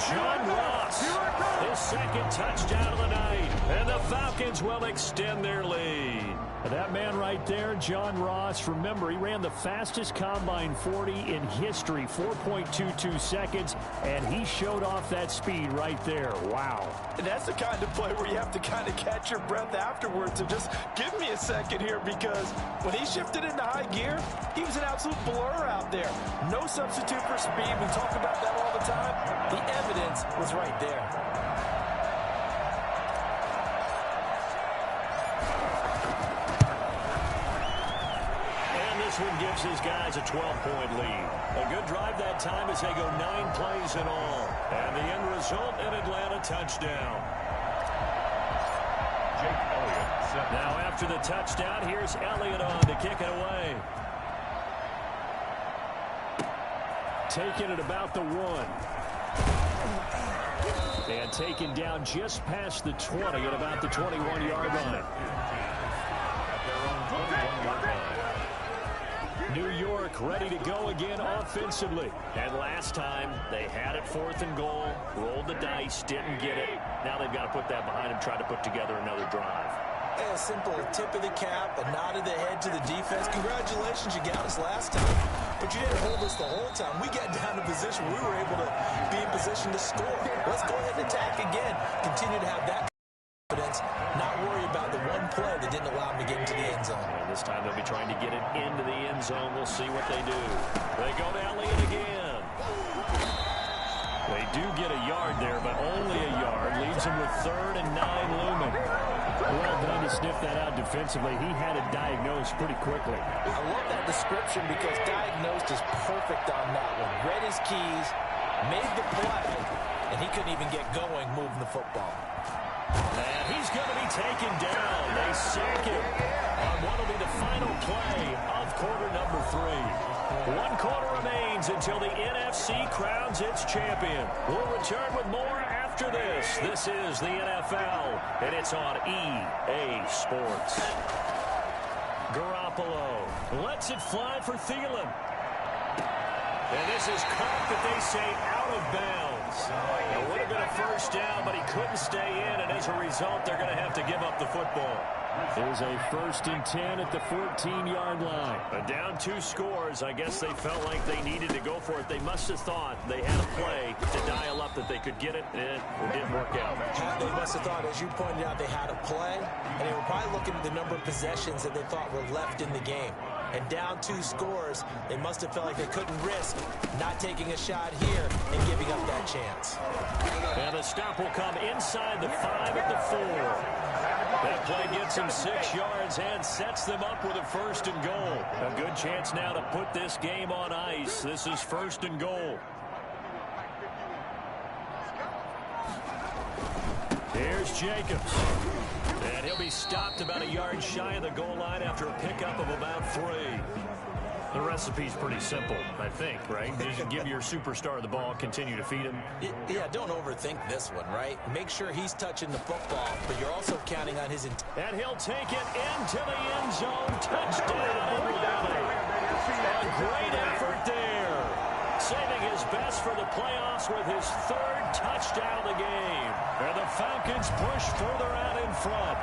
John Ross, his 2nd touchdown of the night. And the Falcons will extend their lead. That man right there, John Ross, remember, he ran the fastest combine 40 in history, 4.22 seconds, and he showed off that speed right there. Wow. And that's the kind of play where you have to kind of catch your breath afterwards and just give me a second here, because when he shifted into high gear, he was an absolute blur out there. No substitute for speed. We talk about that all the time. The evidence was right there. This one gives his guys a 12-point lead. A good drive that time as they go 9 plays in all. And the end result, an Atlanta touchdown. Now after the touchdown, here's Elliott on to kick it away. Taken at about the 1. And taken down just past the 20 at about the 21-yard line. New York ready to go again offensively. And last time, they had it 4th and goal, rolled the dice, didn't get it. Now they've got to put that behind them, try to put together another drive. A simple tip of the cap, a nod of the head to the defense. Congratulations, you got us last time. But you didn't hold us the whole time. We got down to position. We were able to be in position to score. Let's go ahead and attack again. Continue to have that confidence, not worry about the one play that didn't allow them to get into the end zone. And this time they'll be trying to get it into the end zone. We'll see what they do. They go to Elliott again. They do get a yard there, but only a yard. Leaves them with 3rd and 9 looming. Well done to sniff that out defensively. He had it diagnosed pretty quickly. I love that description because diagnosed is perfect on that one. Read his keys, made the play, and he couldn't even get going moving the football. And he's going to be taken down. They sack him on what will be the final play of quarter number 3. 1 quarter remains until the NFC crowns its champion. We'll return with more after this. This is the NFL, and it's on EA Sports. Garoppolo lets it fly for Thielen. And this is caught that they say out of bounds. It would have been a first down, but he couldn't stay in, and as a result, they're going to have to give up the football. There's a 1st and 10 at the 14-yard line. But down 2 scores, I guess they felt like they needed to go for it. They must have thought they had a play to dial up that they could get it, and it didn't work out. They must have thought, as you pointed out, they had a play, and they were probably looking at the number of possessions that they thought were left in the game. And down 2 scores, they must have felt like they couldn't risk not taking a shot here and giving up that chance. And the stop will come inside the 5 at the 4. That play gets them 6 yards and sets them up with a 1st and goal. A good chance now to put this game on ice. This is 1st and goal. Here's Jacobs. And he'll be stopped about a yard shy of the goal line after a pickup of about 3. The recipe's pretty simple, I think, right? Just give your superstar the ball, continue to feed him. Yeah, don't overthink this one, right? Make sure he's touching the football, but you're also counting on his... And he'll take it into the end zone. Touchdown, Atlanta. A great effort there. Saving his best for the playoffs with his 3rd touchdown of the game. And the Falcons push further out in front.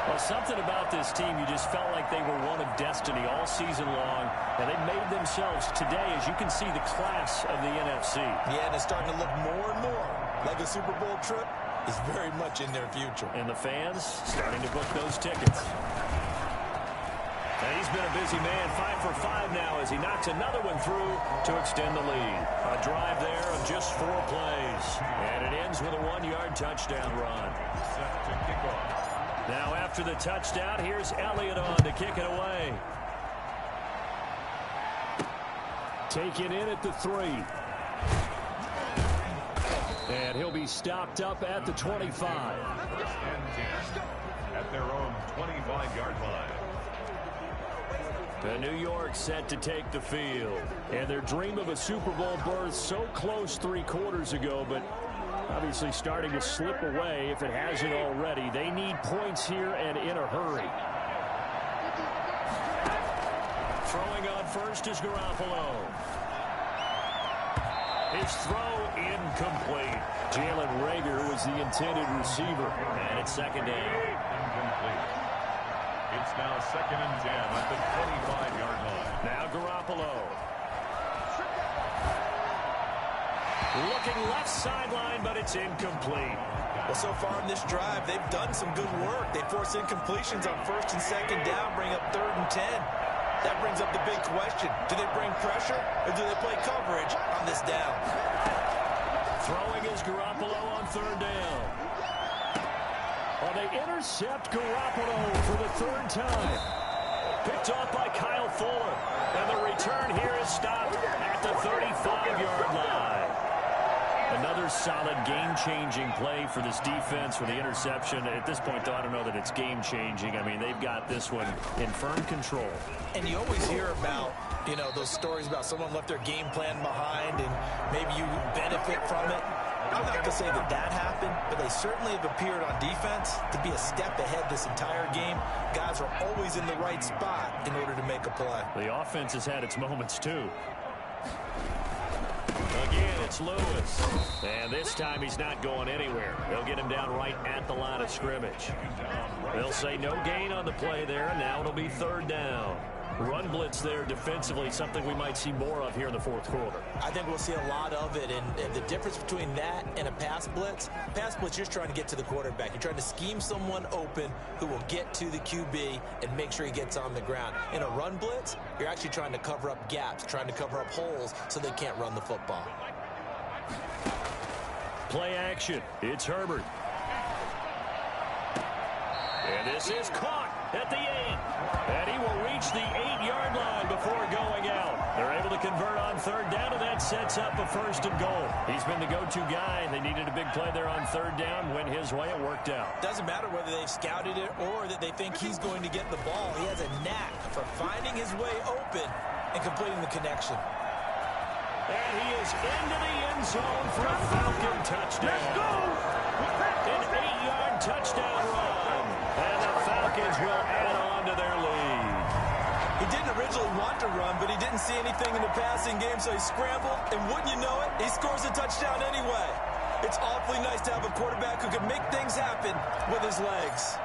Well, something about this team, you just felt like they were one of destiny all season long, and they made themselves today, as you can see, the class of the NFC. Yeah, and it's starting to look more and more like a Super Bowl trip is very much in their future. And the fans starting to book those tickets. And he's been a busy man, 5 for 5 now as he knocks another one through to extend the lead. A drive there of just 4 plays. And it ends with a 1-yard touchdown run. Now after the touchdown, here's Elliott on to kick it away. Taken in at the 3. And he'll be stopped up at the 25. At their own 25-yard line. The New York set to take the field. And their dream of a Super Bowl berth so close 3 quarters ago, but obviously starting to slip away if it hasn't already. They need points here and in a hurry. Throwing on first is Garoppolo. His throw incomplete. Jalen Reagor was the intended receiver. And it's 2nd down. Incomplete. It's now 2nd and 10 at the 25-yard line. Now Garoppolo. Looking left sideline, but it's incomplete. Well, so far in this drive, they've done some good work. They force incompletions on 1st and 2nd down, bring up 3rd and 10. That brings up the big question. Do they bring pressure, or do they play coverage on this down? Throwing is Garoppolo on 3rd down. Well, they intercept Garoppolo for the 3rd time. Picked off by Kyle Fuller. And the return here is stopped at the 35-yard line. Another solid game-changing play for this defense with the interception. At this point, though, I don't know that it's game-changing. I mean, they've got this one in firm control. And you always hear about, those stories about someone left their game plan behind and maybe you benefit from it. I'm not going to say that that happened, but they certainly have appeared on defense to be a step ahead this entire game. Guys are always in the right spot in order to make a play. The offense has had its moments, too. Again, it's Lewis. And this time he's not going anywhere. They'll get him down right at the line of scrimmage. They'll say no gain on the play there, and now it'll be third down. Run blitz there defensively, something we might see more of here in the fourth quarter. I think we'll see a lot of it, and the difference between that and a pass blitz, you're just trying to get to the quarterback. You're trying to scheme someone open who will get to the QB and make sure he gets on the ground. In a run blitz, you're actually trying to cover up gaps, trying to cover up holes so they can't run the football. Play action. It's Herbert. And this is caught at the 8. And he will reach the 8-yard line before going out. They're able to convert on third down, and that sets up a first and goal. He's been the go-to guy. They needed a big play there on third down. Went his way. It worked out. Doesn't matter whether they've scouted it or that they think he's going to get the ball. He has a knack for finding his way open and completing the connection. And he is into the end zone for a Falcon touchdown. Let's go! An 8-yard touchdown run. And the Falcons will add on to their lead. He didn't originally want to run, but he didn't see anything in the passing game, so he scrambled, and wouldn't you know it, he scores a touchdown anyway. It's awfully nice to have a quarterback who can make things happen with his legs.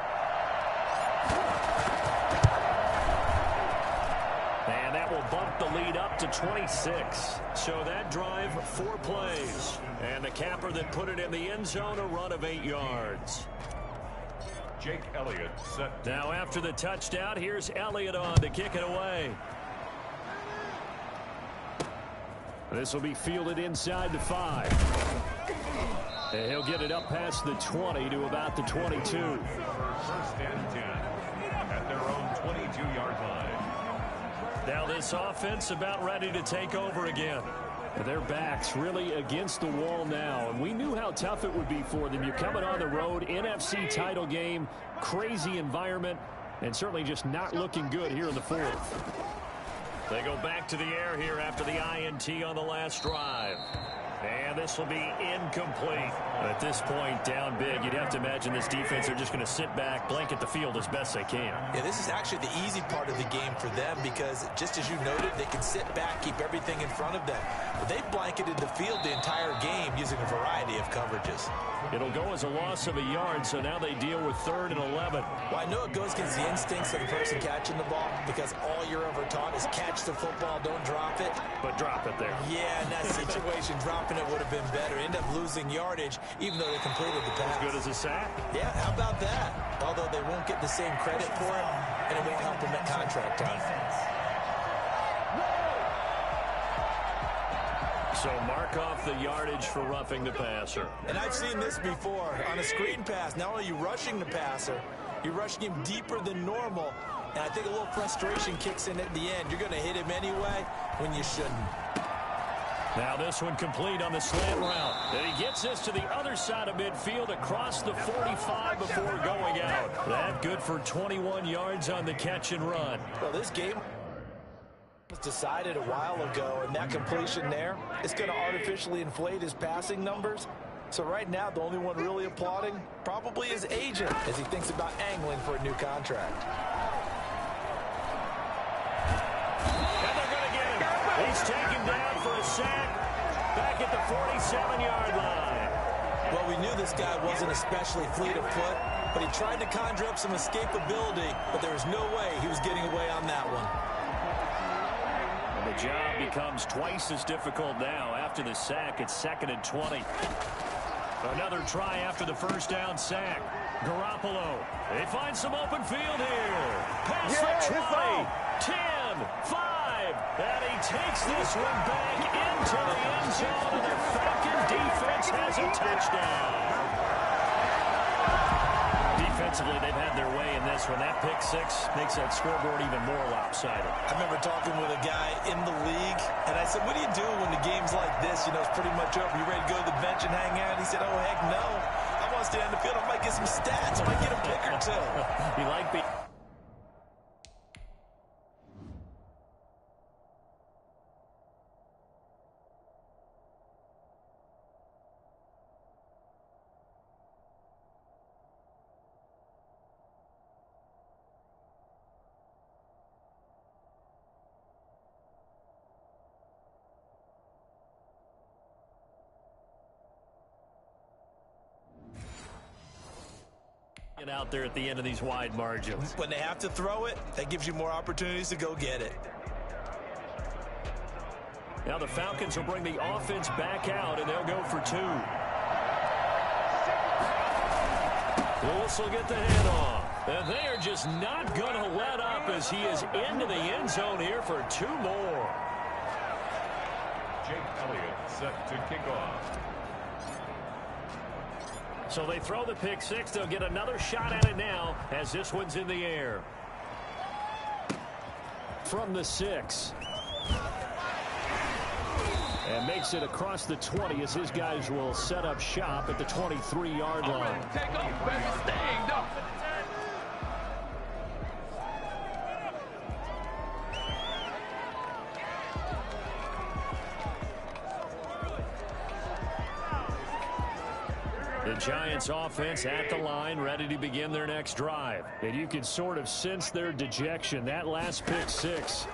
And that will bump the lead up to 26. So that drive, 4 plays. And the capper that put it in the end zone, a run of 8 yards. Jake Elliott set. Now after the touchdown, here's Elliott on to kick it away. This will be fielded inside the 5. And he'll get it up past the 20 to about the 22. First and 10 at their own 22-yard line. Now this offense about ready to take over again. Their backs really against the wall now, and we knew how tough it would be for them. You're coming on the road, NFC title game, crazy environment, and certainly just not looking good here in the fourth. They go back to the air here after the INT on the last drive. And this will be incomplete. At this point, down big, you'd have to imagine this defense are just going to sit back, blanket the field as best they can. Yeah, this is actually the easy part of the game for them because, just as you noted, they can sit back, keep everything in front of them. But they've blanketed the field the entire game using a variety of coverages. It'll go as a loss of a yard, so now they deal with 3rd and 11. Well, I know it goes against the instincts of the person catching the ball because all you're ever taught is catch the football, don't drop it. But drop it there. Yeah, in that situation, dropping it would have been better. End up losing yardage, even though they completed the pass. As good as a sack? Yeah, how about that? Although they won't get the same credit for it, and it won't help them at contract time. So mark off the yardage for roughing the passer. And I've seen this before. On a screen pass, not only are you rushing the passer, you're rushing him deeper than normal. And I think a little frustration kicks in at the end. You're going to hit him anyway when you shouldn't. Now this one complete on the slant route. And he gets this to the other side of midfield across the 45 before going out. That good for 21 yards on the catch and run. Well, this game was decided a while ago, and that completion there is going to artificially inflate his passing numbers. So right now, the only one really applauding probably his agent as he thinks about angling for a new contract. And they're going to get him. He's taken down for a sack back at the 47-yard line. Well, we knew this guy wasn't especially fleet of foot, but he tried to conjure up some escapability, but there was no way he was getting away on that one. And the job becomes twice as difficult now. After the sack, it's 2nd and 20. Another try after the first down sack. Garoppolo. They find some open field here. Pass for 20. 10, 5. And he takes this one back into the end zone. And the Falcon defense has a touchdown. Defensively, they've had their way in this one. That pick six makes that scoreboard even more lopsided. I remember talking with a guy in the league, and I said, what do you do when the game's like this? You know, it's pretty much over. You ready to go to the bench and hang out? He said, oh, heck no. I want to stay on the field. I might get some stats. I might get a pick or two. You like being... Get out there at the end of these wide margins. When they have to throw it, that gives you more opportunities to go get it. Now the Falcons will bring the offense back out, and they'll go for 2. Willis will get the handoff. And they are just not going to let up as he is into the end zone here for 2 more. Jake Elliott set to kick off. So they throw the pick 6. They'll get another shot at it now as this one's in the air. From the 6. And makes it across the 20 as his guys will set up shop at the 23-yard line. Take off, baby. Staying up. The Giants offense at the line, ready to begin their next drive. And you can sort of sense their dejection. That last pick 6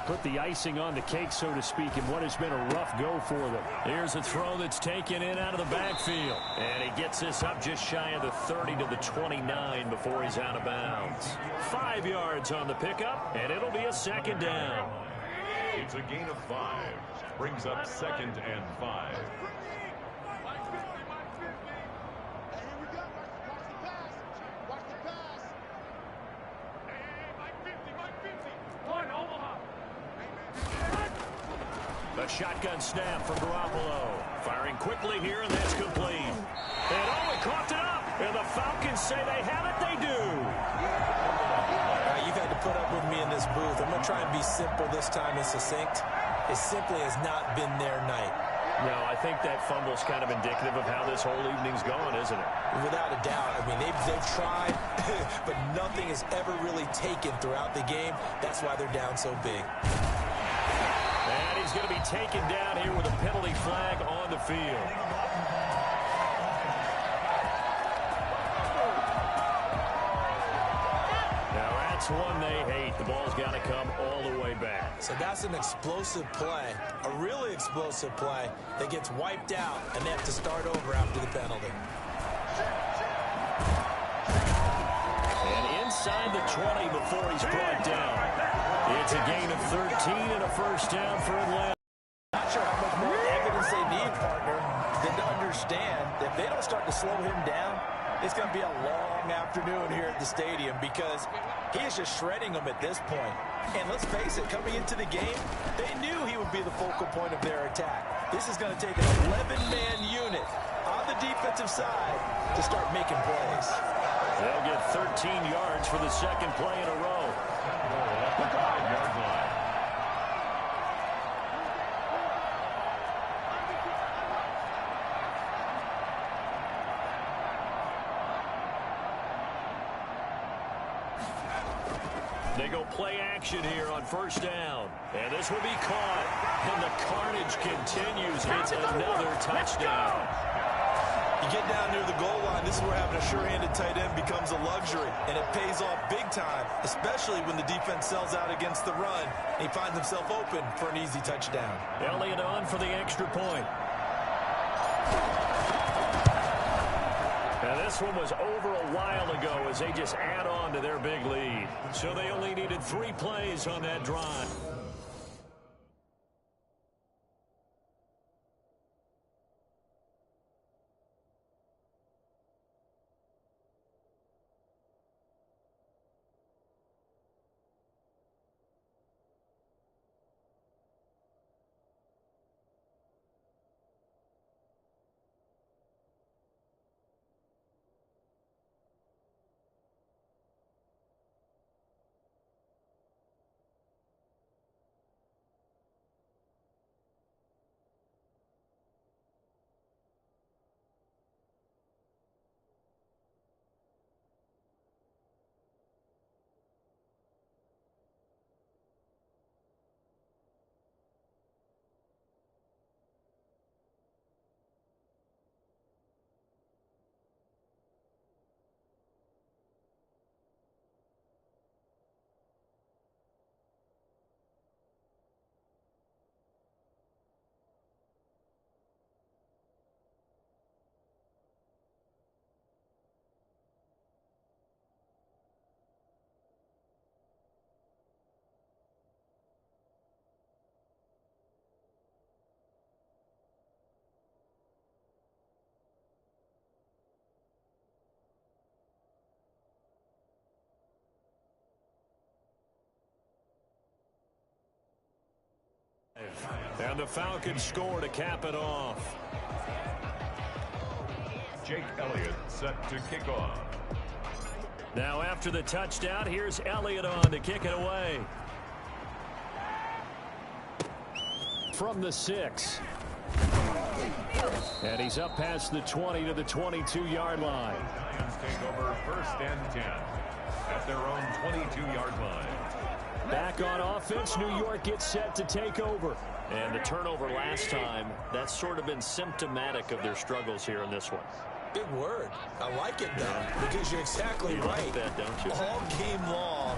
put the icing on the cake, so to speak, in what has been a rough go for them. Here's a throw that's taken in out of the backfield. And he gets this up just shy of the 30 to the 29 before he's out of bounds. 5 yards on the pickup, and it'll be a 2nd down. It's a gain of 5. Brings up 2nd and 5. A shotgun snap from Garoppolo. Firing quickly here, and that's complete. And he caught it up. And the Falcons say they have it. They do. You've had to put up with me in this booth. I'm going to try and be simple this time and succinct. It simply has not been their night. No, I think that fumble's kind of indicative of how this whole evening's gone, isn't it? Without a doubt. I mean, they've tried, but nothing has ever really taken throughout the game. That's why they're down so big. And he's going to be taken down here with a penalty flag on the field. Now that's one they hate. The ball's got to come all the way back. So that's an explosive play, a really explosive play that gets wiped out, and they have to start over after the penalty. And inside the 20 before he's brought down. It's a gain of 13 and a 1st down for Atlanta. Not sure how much more evidence they need, partner, than to understand that if they don't start to slow him down, it's going to be a long afternoon here at the stadium because he is just shredding them at this point. And let's face it, coming into the game, they knew he would be the focal point of their attack. This is going to take an 11-man unit on the defensive side to start making plays. They'll get 13 yards for the 2nd play in a row. The 5-yard line. They go play action here on 1st down. And this will be caught. And the carnage continues. It's another touchdown. You get down near the goal line, this is where having a sure-handed tight end becomes a luxury, and it pays off big time, especially when the defense sells out against the run, and he finds himself open for an easy touchdown. Elliott on for the extra point. And this one was over a while ago as they just add on to their big lead. So they only needed 3 plays on that drive. And the Falcons score to cap it off. Jake Elliott set to kick off. Now after the touchdown, here's Elliott on to kick it away. From the 6. And he's up past the 20 to the 22-yard line. Lions take over 1st and 10 at their own 22-yard line. Back on offense, New York gets set to take over. And the turnover last time, that's sort of been symptomatic of their struggles here in this one. Big word. I like it, though, because you're exactly right. Like that, don't you? All game long,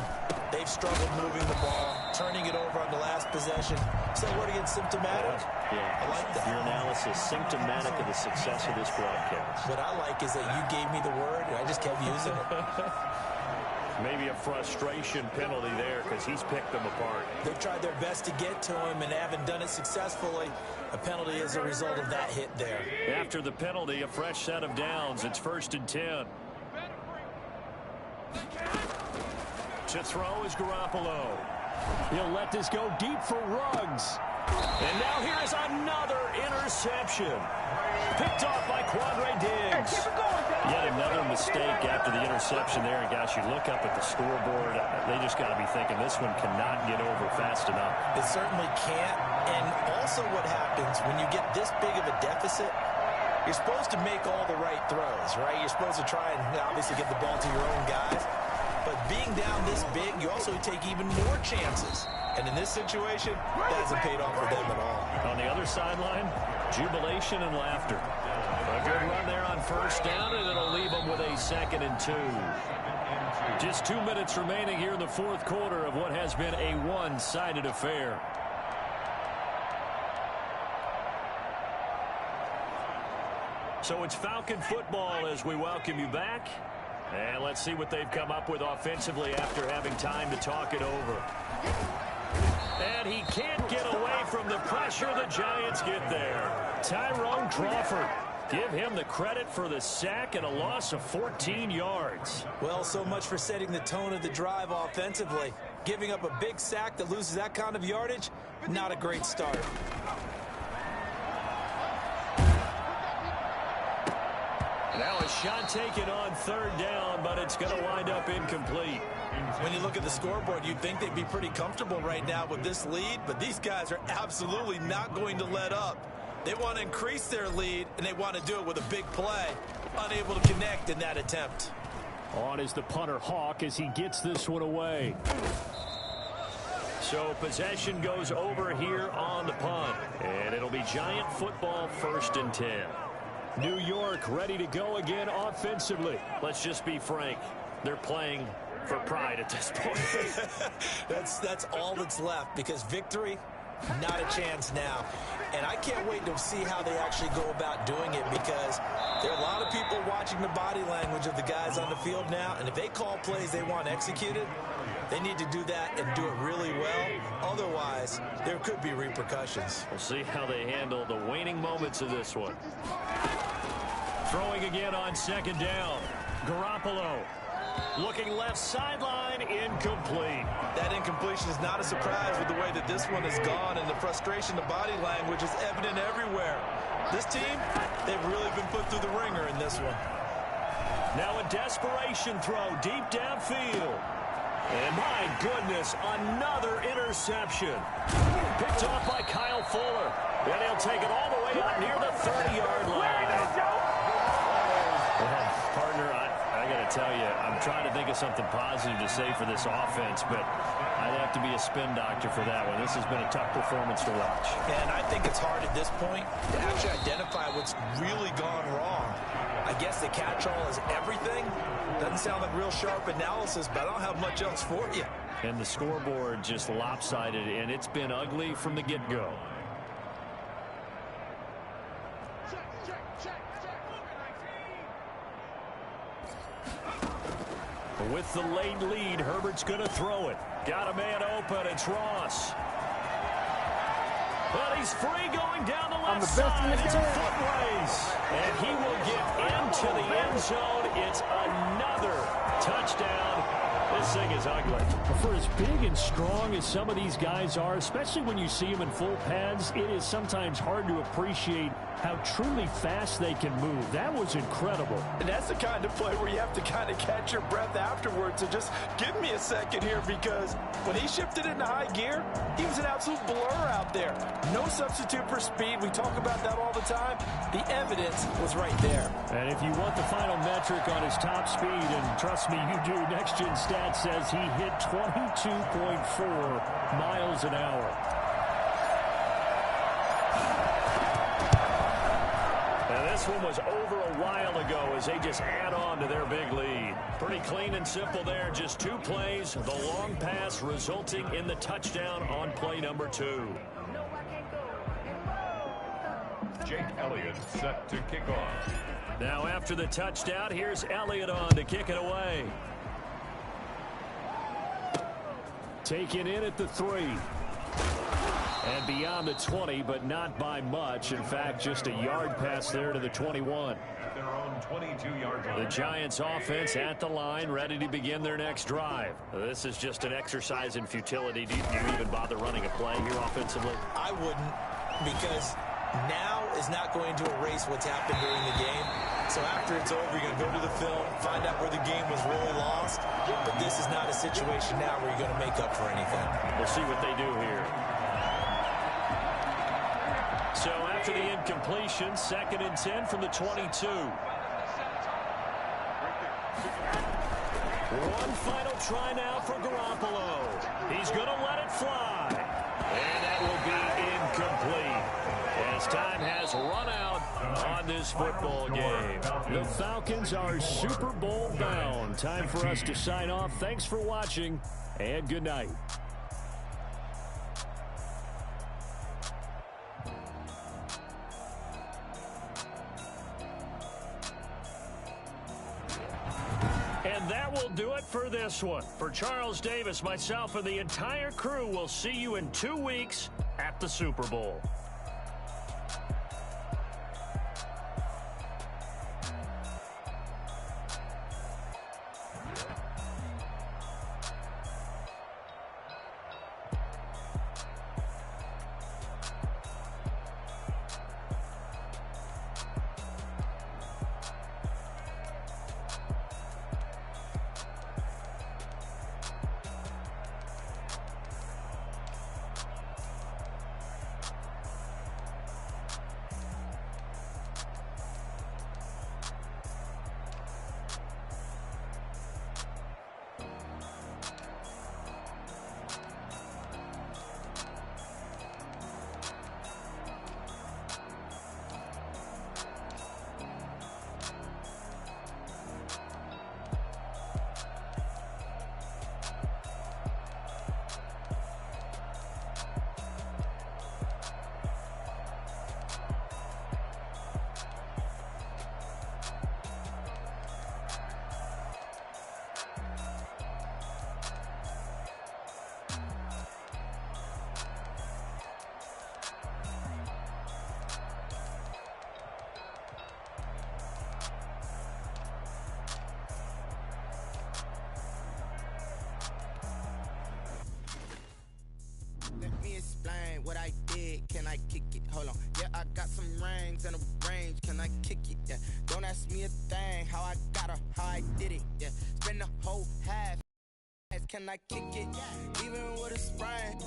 they've struggled moving the ball, turning it over on the last possession. Is that word again, symptomatic? Yeah, I like that. Your analysis, symptomatic of the success of this broadcast. What I like is that you gave me the word, and I just kept using it. Maybe a frustration penalty there because he's picked them apart. They've tried their best to get to him and haven't done it successfully. A penalty is a result of that hit there. After the penalty, a fresh set of downs. It's 1st and 10. To throw is Garoppolo. He'll let this go deep for Ruggs. And now here is another interception. Picked off by Quandre Diggs. Yet another mistake after the interception there. And, guys, you look up at the scoreboard. They just got to be thinking this one cannot get over fast enough. It certainly can't. And also what happens when you get this big of a deficit, you're supposed to make all the right throws, right? You're supposed to try and obviously get the ball to your own guys. But being down this big, you also take even more chances. And in this situation, that hasn't paid off for them at all. On the other sideline, jubilation and laughter. A good run there on 1st down, and it'll leave them with a 2nd and 2. Just 2 minutes remaining here in the 4th quarter of what has been a one-sided affair. So it's Falcon football as we welcome you back. And let's see what they've come up with offensively after having time to talk it over. And he can't get away from the pressure. The Giants get there. Tyrone Crawford. Give him the credit for the sack and a loss of 14 yards. Well, so much for setting the tone of the drive offensively. Giving up a big sack that loses that kind of yardage, not a great start. Now a shot taken on 3rd down, but it's going to wind up incomplete. When you look at the scoreboard, you'd think they'd be pretty comfortable right now with this lead, but these guys are absolutely not going to let up. They want to increase their lead, and they want to do it with a big play. Unable to connect in that attempt. On is the punter Hawk as he gets this one away. So possession goes over here on the punt, and it'll be Giant football 1st and 10. New York ready to go again offensively. Let's just be frank. They're playing for pride at this point. That's all that's left because victory, not a chance now. And I can't wait to see how they actually go about doing it because there are a lot of people watching the body language of the guys on the field now. And if they call plays they want executed, they need to do that and do it really well. Otherwise, there could be repercussions. We'll see how they handle the waning moments of this one. Throwing again on 2nd down. Garoppolo looking left sideline, incomplete. That incompletion is not a surprise with the way that this one has gone, and the frustration, the body language is evident everywhere. This team, they've really been put through the ringer in this one. Now a desperation throw deep downfield. And my goodness, another interception. Picked off by Kyle Fuller. And he'll take it all the way out near the 30-yard line. Well, partner, I got to tell you, I'm trying to think of something positive to say for this offense, but I'd have to be a spin doctor for that one. This has been a tough performance to watch. And I think it's hard at this point to actually identify what's really gone wrong. I guess the catch-all is everything. Doesn't sound like real sharp analysis, but I don't have much else for you. And the scoreboard just lopsided, and it's been ugly from the get-go. With the late lead, Herbert's going to throw it. Got a man open. It's Ross. But he's free going down the left side. It's a foot race. And he will get into the end zone. It's another touchdown. The this thing is ugly. For as big and strong as some of these guys are, especially when you see them in full pads, it is sometimes hard to appreciate how truly fast they can move. That was incredible. And that's the kind of play where you have to kind of catch your breath afterwards and just give me a second here, because when he shifted into high gear, he was an absolute blur out there. No substitute for speed. We talk about that all the time. The evidence was right there. And if you want the final metric on his top speed, and trust me, you do, Next Gen Stats says he hit 22.4 miles an hour. This one was over a while ago as they just add on to their big lead. Pretty clean and simple there. Just 2 plays. The long pass resulting in the touchdown on play number 2. Jake Elliott set to kick off. Now after the touchdown, here's Elliott on to kick it away. Taken in at the 3. And beyond the 20, but not by much. In fact, just a yard pass there to the 21. At their own 22-yard line. The Giants offense at the line, ready to begin their next drive. This is just an exercise in futility. Do you even bother running a play here offensively? I wouldn't, because now is not going to erase what's happened during the game. So after it's over, you're going to go to the film, find out where the game was really lost. But this is not a situation now where you're going to make up for anything. We'll see what they do here. So after the incompletion, 2nd and 10 from the 22. One final try now for Garoppolo. He's going to let it fly. And that will be incomplete, as time has run out on this football game. The Falcons are Super Bowl bound. Time for us to sign off. Thanks for watching, and good night. And that will do it for this one. For Charles Davis, myself, and the entire crew, will see you in 2 weeks at the Super Bowl. What I did, can I kick it? Hold on. Yeah, I got some rings and a range. Can I kick it? Yeah. Don't ask me a thing. How I got her, how I did it. Yeah. Spend the whole half. Can I kick it? Even with a sprain.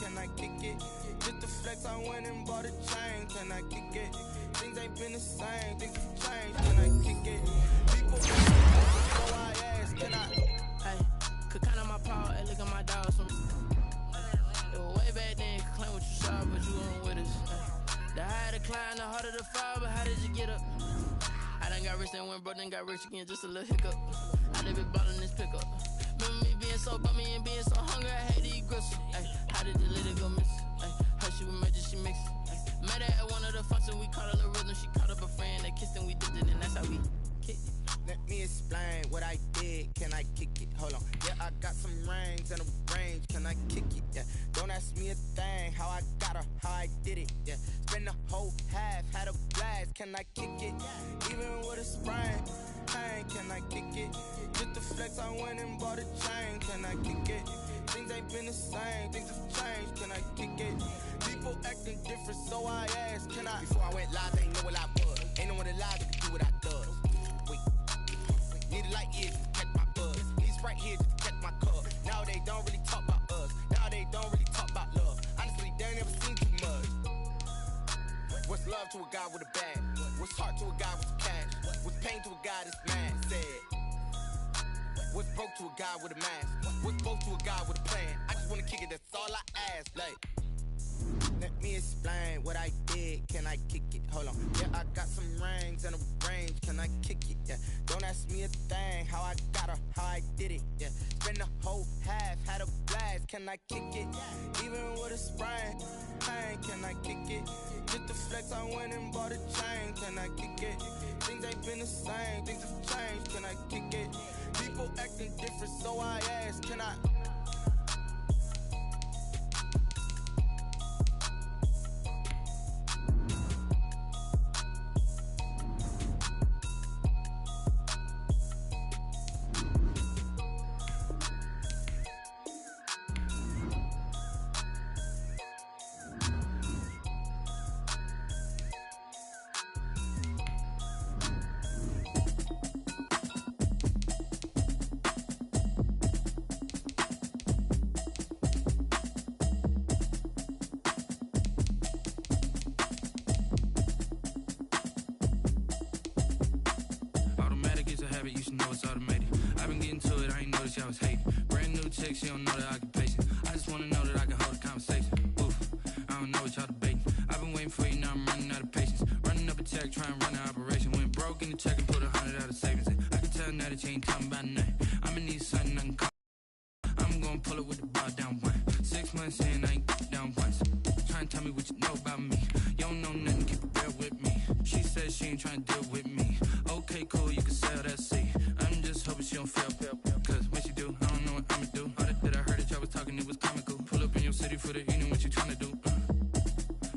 Can I kick it? Just the flex, I went and bought a chain. Can I kick it? Things ain't been the same. Things have changed. Can I kick it? People, so I ask, can I? Hey, could count on my power and look at my dogs. Way back then, could claim what you saw, but you weren't with us. The higher the climb, the harder the fall, but how did you get up? I done got rich and went broke, then got rich again, just a little hiccup. I done been ballin' this pickup. Remember me being so bummy and being so hungry, I had to eat gristle. How did the lady go miss? Her she was magic, she mixed. Met her at one of the functions, we caught her little rhythm. She caught up a friend, they kissed and we dipped it, and that's how we kick it? Let me explain what I did. Can I kick it? Hold on. Yeah, I got some rings and a range. Can I kick it? Yeah. Don't ask me a thing. How I got her, how I did it. Yeah. Spend the whole half, had a blast. Can I kick it? Even with a sprain. Hey, can I kick it? Just the flex, I went and bought a chain. Can I kick it? Things ain't been the same. Things have changed. Can I kick it? People acting different, so I asked. Can I? Before I went live, they ain't know what I was. Ain't no one alive that can do what I does. Wait. Need a light here just to catch my buzz. Need Sprite here just to catch my cup. Now they don't really talk about us. Now they don't really talk about love. Honestly, they ain't never seen too much. What's love to a guy with a bag? What's heart to a guy with some cash? What's pain to a guy that's mad? Said. What's broke to a guy with a mask? What's both to a guy with a plan? I just wanna kick it, that's all I ask. Like, let me explain what I did. Can I kick it? Hold on. Yeah, I got some rings and a range. Can I kick it? Yeah. Don't ask me a thing. How I got her, how I did it. Yeah. Spend the whole half, had a blast. Can I kick it? Even with a sprain. Hey, can I kick it? Just the flex, I went and bought a chain. Can I kick it? Things ain't been the same. Things have changed. Can I kick it? People acting different, so I ask. Can I? You should know it's automated. I've been getting to it, I ain't noticed y'all was hating. Brand new chick, she don't know the occupation. I just wanna know that I can hold a conversation. Oof, I don't know what y'all debating. I've been waiting for you, now I'm running out of patience. Running up a check, trying to run an operation. Went broke in the check and put 100 out of savings in. I can tell now that you ain't talking about nothing. I'ma need something I can call. I'm gonna pull it with the bar down one. 6 months in, I ain't down once. Trying to tell me what you know about me. You don't know nothing, keep it real with me. She said she ain't trying to deal with me. Okay, cool, you can sell that seat. I'm just hoping she don't fail. Cause when she do, I don't know what I'ma do. All that I heard that y'all was talking, it was comical. Pull up in your city for the evening, what you tryna do?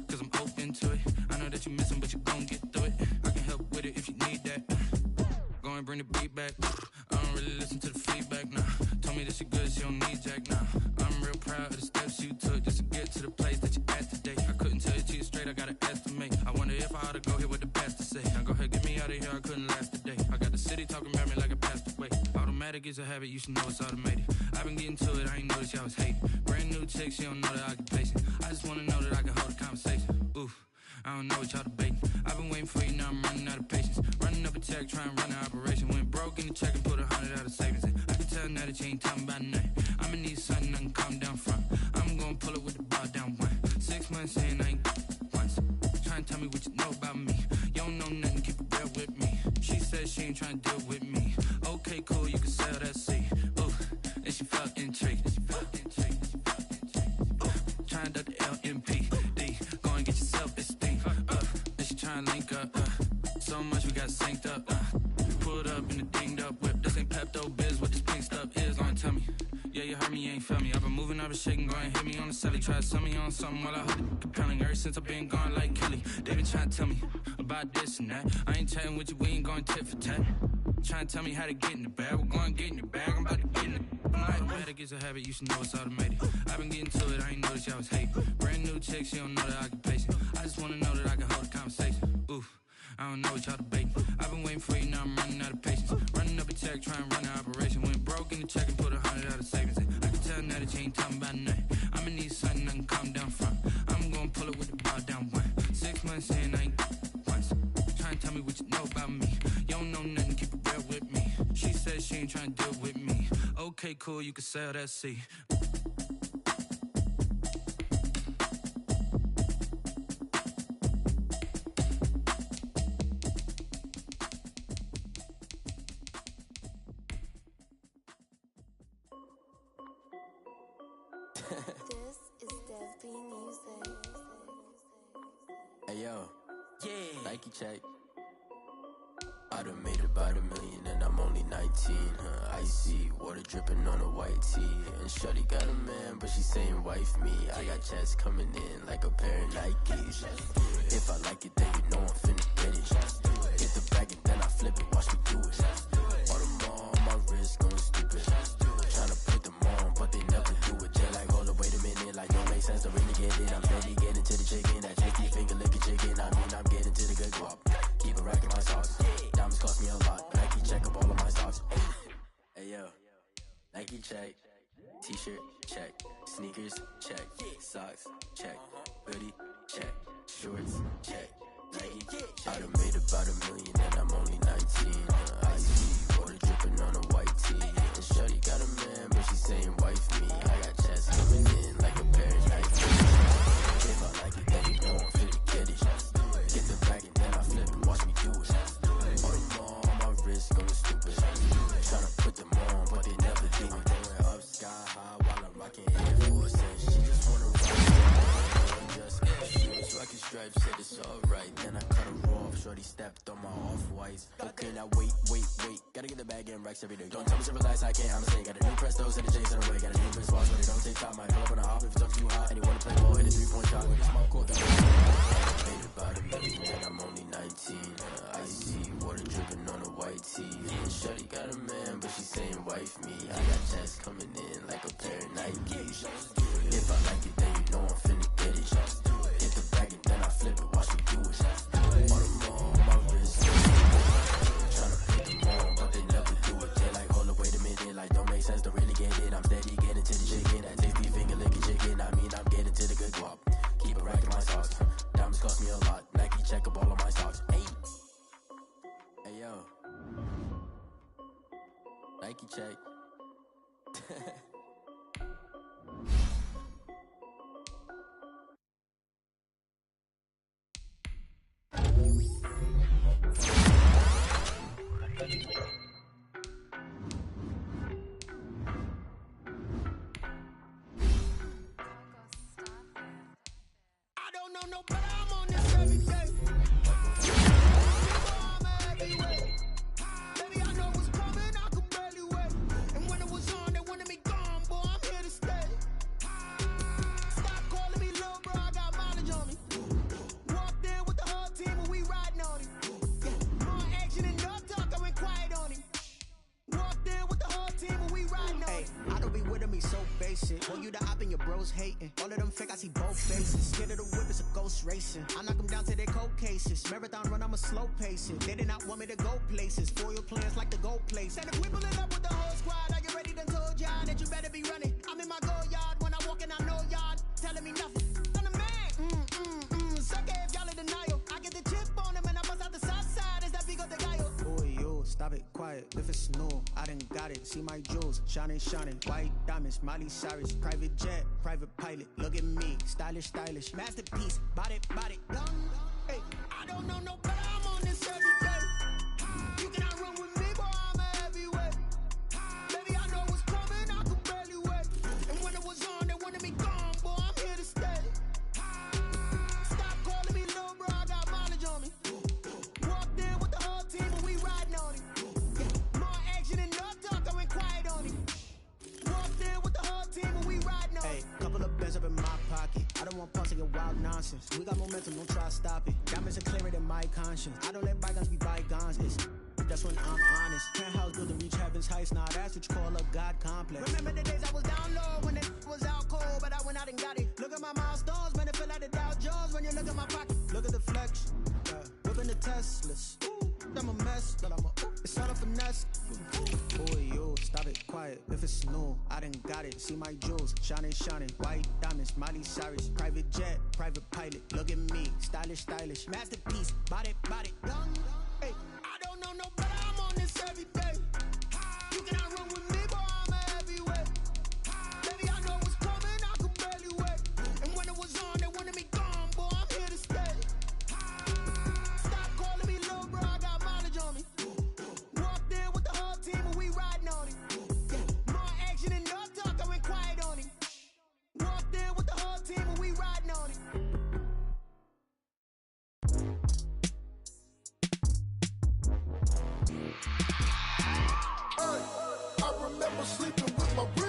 Cause I'm open to it. I know that you missing, but you gon' get through it. I can help with it if you need that. Go and bring the beat back. I don't really listen to the feedback, nah. Told me that she good, she don't need jack, nah. I'm real proud of the steps you took just to get to the place that you at today. I couldn't tell you to you straight, I gotta estimate. I wonder if I ought to go here with the best to say. Now go ahead, get me out of here, I couldn't last today. I got the city talking about me like I passed away. Automatic is a habit, you should know it's automated. I've been getting to it, I ain't noticed y'all was hating. Brand new chick, she don't know the occupation. I just wanna know that I can hold a conversation. Oof, I don't know what y'all debating. I've been waiting for you, now I'm running out of patience. Running up a check, trying to run an operation. Went broke in the check and put 100 out of savings in. I can tell now that you ain't talking about nothing. I'ma need something I can calm down from. I'm gonna pull it with the bar down one. 6 months in, I ain't once. Trying to tell me what you know about me. You don't know nothing, keep it real with me. She said she ain't trying to deal with me. Okay, cool, you can sell that seat. Ooh, and she felt intrigued. Trying to duck the LMPD. Go and get your self-esteem up. And she trying to link up. So much we got synced up. Pulled up in the dinged up whip. This ain't Pepto-Biz, what this pink stuff is. Go and tell me. Yeah, you heard me, you ain't felt me. I've been moving, I've been shaking, go and hit me on the celly. Try to sell me on something while I hold it compelling. Ever since I've been gone like Kelly, they been trying to tell me about this and that. I ain't chatting with you, we ain't going tit for tat. Trying to tell me how to get in the bag. We're going to get in the bag, I'm about to get in it. Automatic is a habit, you should know it's automated. I've been getting to it, I ain't noticed y'all was hating. Brand new chick, she don't know the occupation. I just wanna know that I can hold a conversation. Oof, I don't know what y'all debating. I've been waiting for you, now I'm running out of patience. Running up a check, trying to run an operation. Went broke in the check and put 100 out of savings in. I can tell now that you ain't talking about nothing. I'ma need something I can calm down from. I'm gonna pull it with the bar down one. 6 months in, I ain't once. Trying to tell me what you know about me. You don't know nothing, keep it real with me. She said she ain't trying to deal with me. Okay, cool, you can sell that seat. Hey yo, yeah. Nike check. I done made about $1 million and I'm only 19. Icy water dripping on a white tee. And shorty got a man, but she saying wife me. I got checks coming in like a pair of Nikes. If I like it, then you know I'm finna get it. Get the bag and then I flip it, watch me do it. All them on my wrist going stupid. Tryna put them on, but they never do it. They're like, hold up, wait a minute, like don't make sense to really get it. I'm steady getting to the chicken, that chicky finger licking chicken. I mean, I'm getting to the good guap. Keep a rack in my socks. Diamonds cost me a lot. Nike check up all of my stocks. Hey yo, Nike check. T-shirt check. Sneakers check. Socks check. Hoodie check. Shorts check. Nike check. I done made about $1 million and I'm only 19. I see water dripping on a white tee. And shorty got a man, but she saying wife me. I got checks coming in like a pair of Nikes. If I like it, then you know I'm finna get it. Get the bag and then I flip and watch me do it. All them on my wrist going stupid. Tryna put them on, but they never do it. Going up sky high while I'm rocking Air Force. And she just wanna run. Just she was rocking stripes, said it's alright. Then I cut her off, shorty stepped on my off-whites. Okay, now wait. Gotta get the bag and racks every day. Don't tell me to relax, I can't, I'ma say. Got a new Presto, send the J's in the way. Got a new Chris Walsh, but it don't take time. Might pull up on a hop if it's up too high. And he wanna play ball, hit a 3-point shot. With a small court, got made about $1 million and I'm only 19. I see water dripping on a white tee. And shorty got a man, but she saying wife me. I got checks coming in like a pair of Nikes. If I like it, then you know I'm finna get it. Hit the bag and then I flip it, watch me do it. All them on my wrist. Tryna put them on, but they never do it. They're like, hold up, wait a minute, like don't make sense to really get it. I'm steady getting to the chicken, that tasty finger licking chicken. I mean, I'm getting to the good guap. Keep a rack in my socks. Diamonds cost me a lot. Nike check up all of my stocks. Hey yo, Nike check. I don't know no better, I'm on this every day. I'm everywhere. Baby, I know what's coming, I could barely wait. And when it was on, they wanted me gone, boy, I'm here to stay. Stop calling me little bro, I got mileage on me. Walked in with the whole team and we riding on him. More action and no talk, I went quiet on him. Walked in with the whole team and we riding on him. I don't be with him, he's so basic. Well, you the op and your bros hating. All of them fake, I see both faces. Scared of the whip, it's a ghost racing. I knock them down to their cold cases. Marathon run, I'm a slow pacing. They did not want me to go places. Foil plans like the gold place. Said if we pulling up with the whole squad, are you ready? Done told y'all that you better be running. I'm in my go yard when I walk in, I know y'all telling me nothing. I'm the man. Suck it if y'all in denial. I get the chip on him and I bust out the south side. Is that big of the guy? Boy, yo, stop it, quiet. If it's new, I done got it. See my jewels, shining. White diamonds, Miley Cyrus. Private jet, private pilot. Look at me, stylish. Masterpiece, body, done. Hey, I don't know no better, I'm on this every day. You cannot run with me, boy, I'm everywhere. Baby, I know what's coming, I could barely wait. And when it was on, they wanted me gone, boy, I'm here to stay. Stop calling me little bro, I got mileage on me. Walked in with the whole team and we riding on him. More action and no talk, I went quiet on him. Walked in with the whole team and we riding on him. Hey, couple of bands up in my pocket. I don't want punks to get wild nonsense. We got momentum, don't try to stop it. Diamonds are clearer than my conscience. I don't let bygones be bygones. That's when I'm honest. Penthouse built to reach heaven's heights. Now that's what you call a God complex. Remember the days I was down low when it was out cold, but I went out and got it. Look at my milestones, man, it feel like the Dow Jones when you look at my pocket. Look at the flex, whipping the Teslas. I'm a mess, but it's all a finesse. Boy, yo, stop it, quiet. If it's new, I done got it. See my jewels, shining. White diamonds, Miley Cyrus. Private jet, private pilot. Look at me, stylish. Masterpiece, body, done. Hey, I don't know no better, I'm on this every day. You cannot run with me, boy, I'm everywhere. Baby, I know what's coming, I could barely wait. And when it was on, they wanted me gone, boy, I'm here to stay. Stop calling me little bro, I got mileage on me. Walked in with the whole team and we riding on him. More action and no talk, I went quiet on him. Walked in with the whole team and we riding on him. sleeping with my bricks.